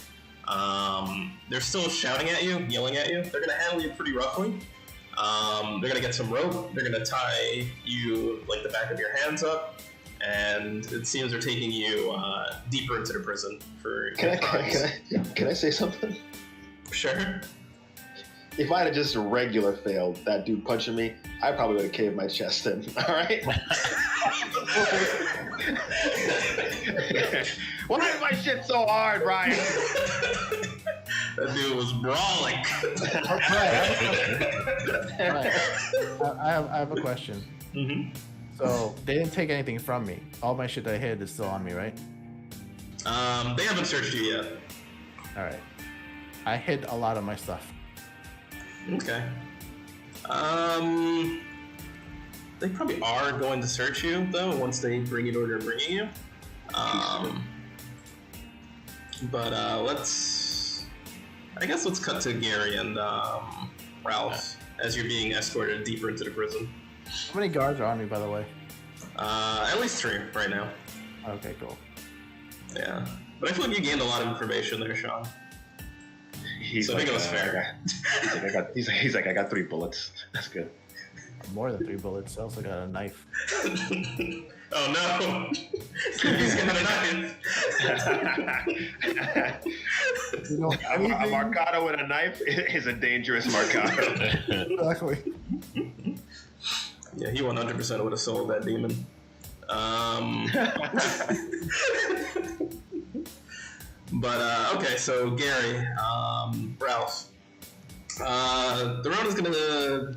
They're still shouting at you, yelling at you. They're going to handle you pretty roughly. They're going to get some rope. They're going to tie you, like, the back of your hands up. And it seems they're taking you deeper into the prison for Can crimes. I say something? Sure. If I had just regular failed that dude punching me, I probably would have caved my chest in. All right. Why is my shit so hard, Brian? That dude was brawling. I have a question. Mm-hmm. So they didn't take anything from me. All my shit I hid is still on me, right? They haven't searched you yet. All right. I hid a lot of my stuff. Okay. They probably are going to search you though once they bring you to where they're bringing you. But let's cut to Gary and Ralph as you're being escorted deeper into the prison. How many guards are on me, by the way? At least 3 right now. Okay, cool. Yeah, but I feel like you gained a lot of information there, Sean. So I think it was fair. He's like, I got 3 bullets. That's good. More than 3 bullets. I also got a knife. Oh no! He's got a knife. You know, A Marcato with a knife is a dangerous Marcato. Exactly. Yeah, he 100% would have sold that demon. But okay, so Gary, Ralph, Darona's gonna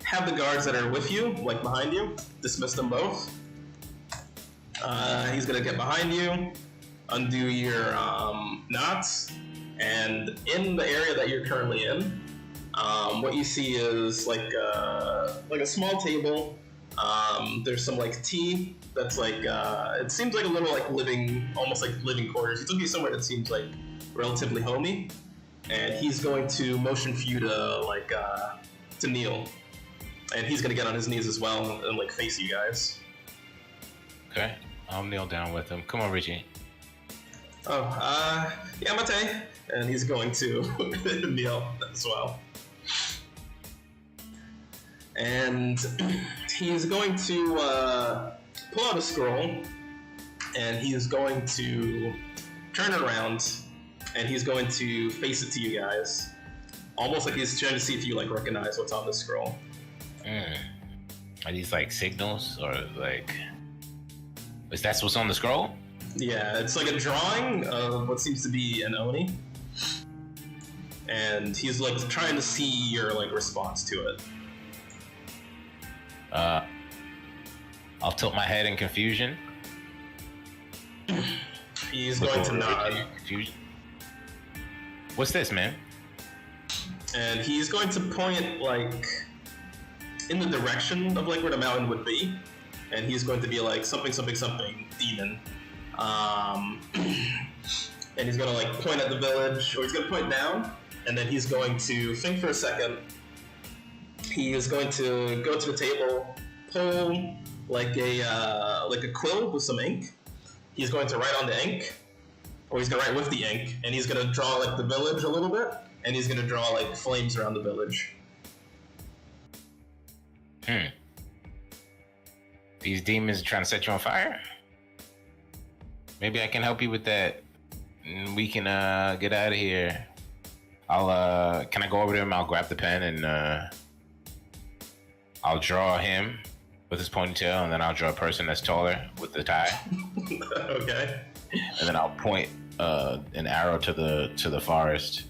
have the guards that are with you, like behind you, dismiss them both. He's gonna get behind you, undo your knots, and in the area that you're currently in, what you see is like a small table. There's some like tea that's like it seems like a little like living, almost like living quarters. He took you somewhere that seems like relatively homey, and he's going to motion for you to to kneel, and he's gonna get on his knees as well and like face you guys. Okay, I'll kneel down with him. Come on, Richie. Oh, Yamate, and he's going to kneel as well. And he's going to pull out a scroll, and he's going to turn it around, and he's going to face it to you guys, almost like he's trying to see if you like recognize what's on the scroll. Are these like signals, or like is that what's on the scroll? Yeah, it's like a drawing of what seems to be an Oni. And he's like trying to see your like response to it. I'll tilt my head in confusion. He's going to nod. Confusion. What's this, man? And he's going to point like in the direction of like where the mountain would be. And he's going to be like something demon. And he's gonna like point at the village, or he's gonna point down, and then he's going to think for a second. He is going to go to the table, pull like a quill with some ink. He's going to write on the ink, or he's gonna write with the ink, and he's gonna draw like the village a little bit, and he's gonna draw like flames around the village. These demons are trying to set you on fire? Maybe I can help you with that. And we can get out of here. Can I go over to him? I'll grab the pen and I'll draw him with his ponytail, and then I'll draw a person that's taller with the tie. Okay. And then I'll point an arrow to the forest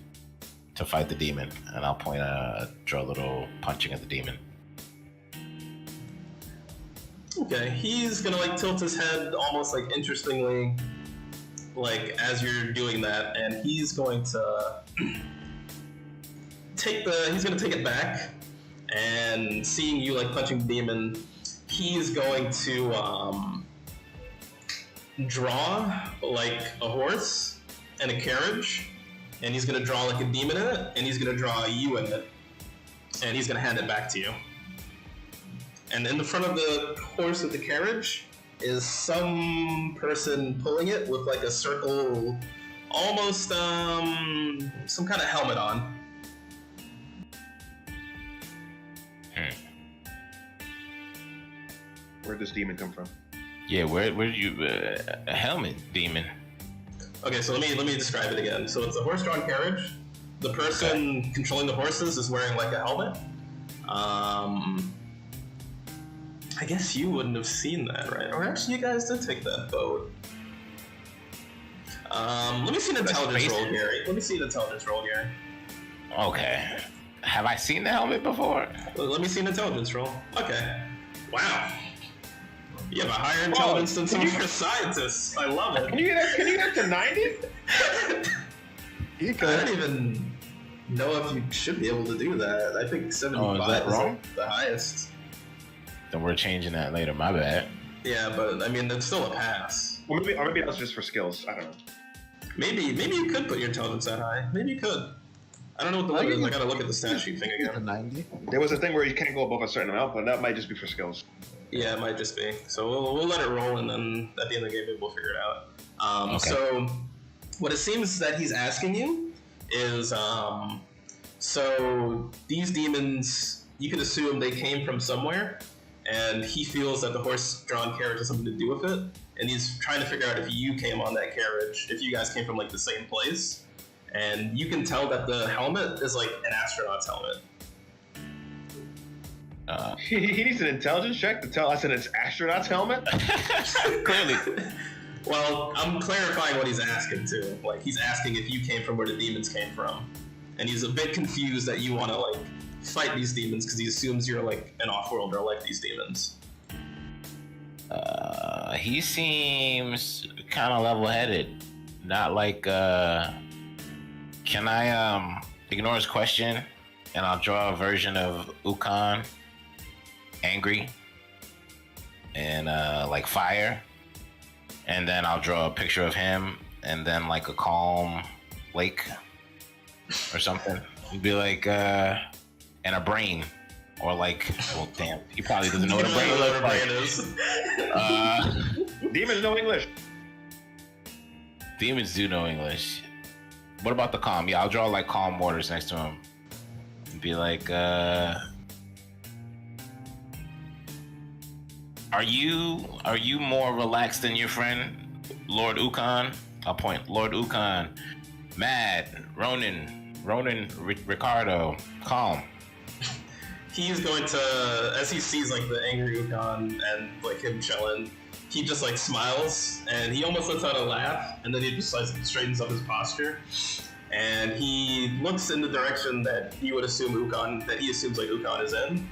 to fight the demon, and I'll draw a little punching at the demon. Okay, he's gonna like tilt his head almost like interestingly, like as you're doing that, and he's going to take it back, and seeing you like punching the demon, he's going to draw like a horse and a carriage, and he's gonna draw like a demon in it, and he's gonna draw you in it, and he's gonna hand it back to you. And in the front of the horse with the carriage is some person pulling it with like a circle, almost some kind of helmet on. Where'd this demon come from? Yeah, where did you a helmet demon? Okay, so let me describe it again. So it's a horse-drawn carriage. The person controlling the horses is wearing like a helmet. I guess you wouldn't have seen that, right? Or actually, you guys did take that boat. Let me see an intelligence roll, Gary. Okay. Have I seen the helmet before? Let me see an intelligence roll. Okay. Wow. You have a higher intelligence than some of your scientists. I love it. Can you get up to 90? You I could. don't even know if you should be able to do that. I think 75 is wrong? the highest. Then we're changing that later. My bad. Yeah, but I mean, that's still a pass. Or maybe that's just for skills. I don't know. Maybe you could put your intelligence that high. Maybe you could. I don't know what the limit is. I gotta look at the stat sheet thing A again. 90. There was a thing where you can't go above a certain amount, but that might just be for skills. Yeah, it might just be. So we'll let it roll, and then at the end of the game, maybe we'll figure it out. Okay. So what it seems that he's asking you is, so these demons, you can assume they came from somewhere, and he feels that the horse-drawn carriage has something to do with it, and he's trying to figure out if you came on that carriage, if you guys came from like the same place, and you can tell that the helmet is like an astronaut's helmet. He needs an intelligence check to tell us in his astronaut's helmet? Clearly. Well, I'm clarifying what he's asking too. Like, he's asking if you came from where the demons came from, and he's a bit confused that you want to like fight these demons because he assumes you're like an off-worlder like these demons. He seems kind of level-headed. Not like, can I ignore his question and I'll draw a version of Ukan, angry, and like fire, and then I'll draw a picture of him and then like a calm lake or something. It'd be like, and a brain. Or like, well, damn, he probably doesn't know what a brain looks like. Demons know English. Demons do know English. What about the calm? Yeah, I'll draw like calm waters next to him. And be like, are you more relaxed than your friend, Lord Ukan? I'll point, Lord Ukan, Mad, Ronan, Ricardo, calm. He's going to, as he sees like the angry Ukan and like him chilling, he just like smiles, and he almost lets out a laugh, and then he just like straightens up his posture, and he looks in the direction that you would assume Ukon, that he assumes like Ukon is in,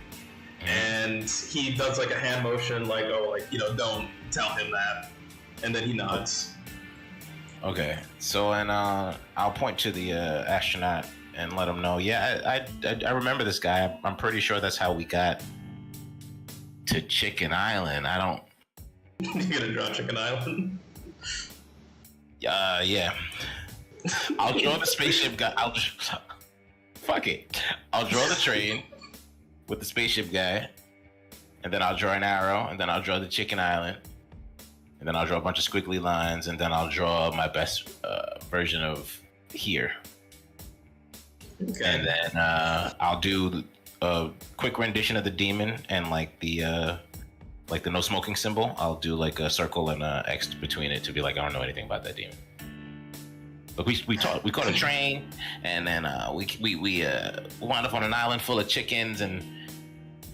and he does like a hand motion, like, oh, like, you know, don't tell him that, and then he nods. Okay, so and I'll point to the astronaut and let him know. Yeah, I remember this guy. I'm pretty sure that's how we got to Chicken Island. I don't. You're gonna draw Chicken Island? Yeah. I'll draw the spaceship guy. Fuck it. I'll draw the train with the spaceship guy, and then I'll draw an arrow, and then I'll draw the Chicken Island, and then I'll draw a bunch of squiggly lines, and then I'll draw my best version of here. Okay. And then I'll do a quick rendition of the demon and like the no smoking symbol. I'll do like a circle and a X between it to be like, I don't know anything about that demon. But we caught a train, and then we wound up on an island full of chickens, and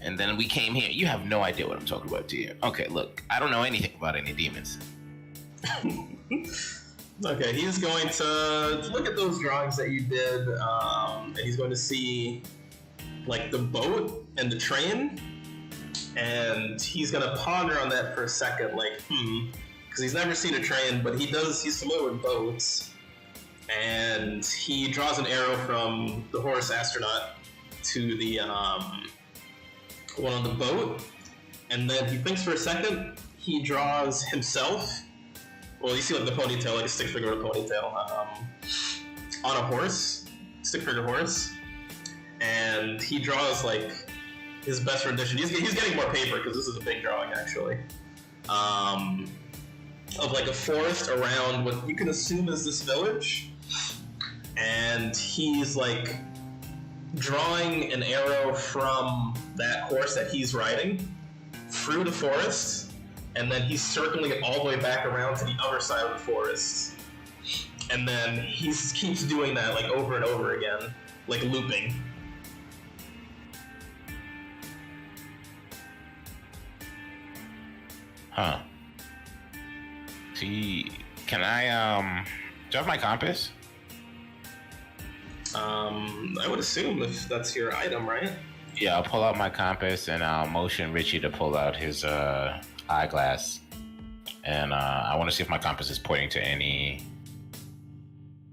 then we came here. You have no idea what I'm talking about, do you? Okay, look, I don't know anything about any demons. Okay, he's going to look at those drawings that you did, and he's going to see like the boat and the train, and he's going to ponder on that for a second, like, because he's never seen a train, but he's familiar with boats. And he draws an arrow from the horse astronaut to the one on the boat, and then he thinks for a second. He draws himself. Well, you see like the ponytail, like a stick figure of a ponytail, on a horse, stick figure horse, and he draws like his best rendition. He's getting more paper because this is a big drawing actually. Of like a forest around what you can assume is this village. And he's like drawing an arrow from that horse that he's riding through the forest, and then he's circling it all the way back around to the other side of the forest. And then he keeps doing that like over and over again, like looping. Huh. See, can I do I have my compass? I would assume if that's your item, right? Yeah, I'll pull out my compass and I'll motion Richie to pull out his eyeglass. And I want to see if my compass is pointing to any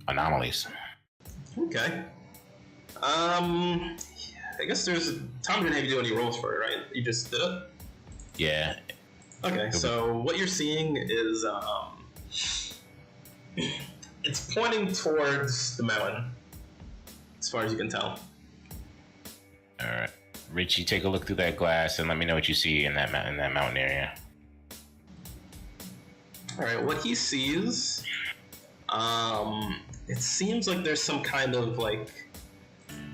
anomalies. Okay. I guess Tom didn't have you do any rolls for it, right? You just did it? Yeah. Okay, so what you're seeing is it's pointing towards the mountain, as far as you can tell. All right, Richie, take a look through that glass and let me know what you see in that mountain area. All right, what he sees, it seems like there's some kind of like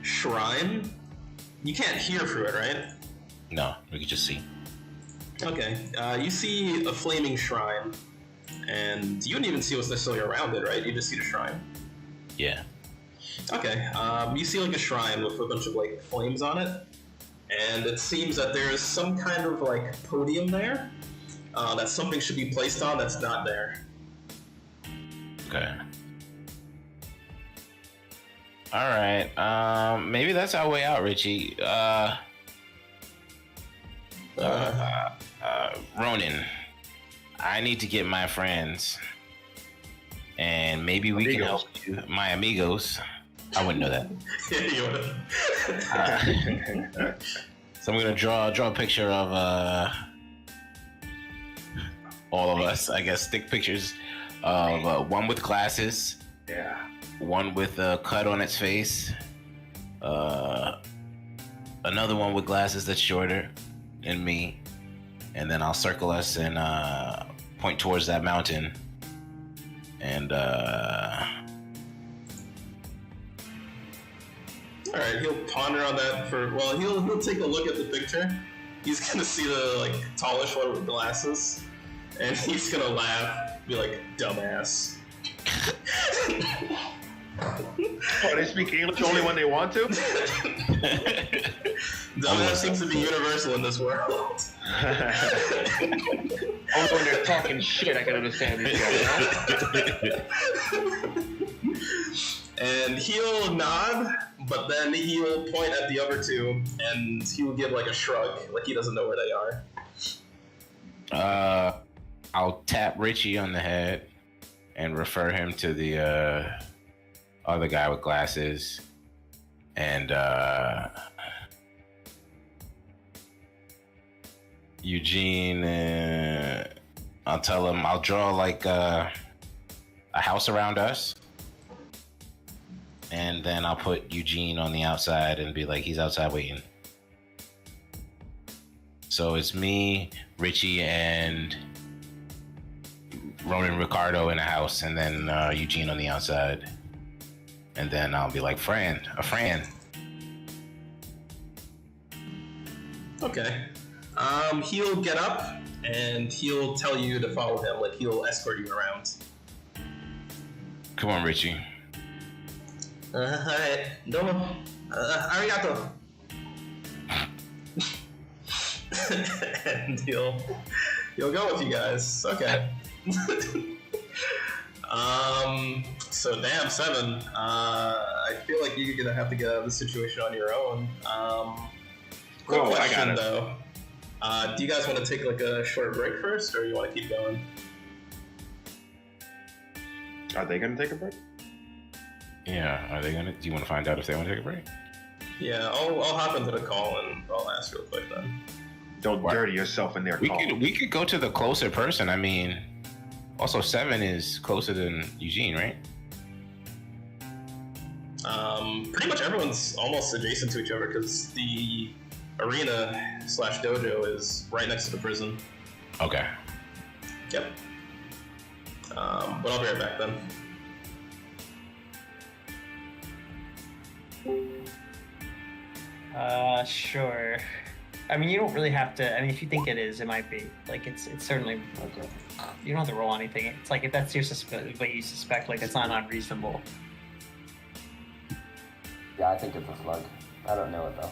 shrine. You can't hear through it, right? No, we can just see. Okay, you see a flaming shrine, and you wouldn't even see what's necessarily around it, right? You just see the shrine. Yeah. Okay, you see like a shrine with a bunch of like flames on it, and it seems that there's some kind of like podium there that something should be placed on that's not there. Okay. All right. Maybe that's our way out, Richie. Ronan, I need to get my friends, and maybe we can help you, my amigos. I wouldn't know that. Yeah, you would. So I'm gonna draw a picture of all of us. I guess stick pictures of one with glasses. Yeah. One with a cut on its face. Another one with glasses that's shorter than me. And then I'll circle us and point towards that mountain. And all right, he'll ponder on that he'll take a look at the picture. He's gonna see the like tallish one with glasses, and he's gonna laugh, be like, dumbass. Oh, they speak English only when they want to? Dumbass seems to be universal in this world. Only when they're talking shit, I can understand these guys. And he'll nod, but then he'll point at the other two, and he'll give like a shrug, like he doesn't know where they are. I'll tap Richie on the head and refer him to the other guy with glasses, and Eugene. I'll tell him I'll draw like a house around us. And then I'll put Eugene on the outside and be like, he's outside waiting. So it's me, Richie, and Ronan Ricardo in a house, and then Eugene on the outside. And then I'll be like, Fran. Okay. He'll get up and he'll tell you to follow him. Like he'll escort you around. Come on, Richie. Alright. Domo. Arigato. And he'll go with you guys. Okay. So damn, 7. I feel like you're gonna have to get out of this situation on your own. Quick question I got it. though. Do you guys want to take like a short break first, or you want to keep going? Are they gonna take a break? Yeah, are they gonna? Do you want to find out if they want to take a break? Yeah, I'll hop into the call and I'll ask real quick then. Don't dirty yourself in their call. We could go to the closer person. I mean, also 7 is closer than Eugene, right? Pretty much everyone's almost adjacent to each other because the arena/dojo is right next to the prison. Okay. Yep. But I'll be right back then. Sure. I mean, you don't really have to. I mean, if you think it is, it might be. Like, it's certainly. Okay. You don't have to roll anything. It's like if that's what you suspect, like it's not unreasonable. Yeah, I think it's a slug. I don't know it though.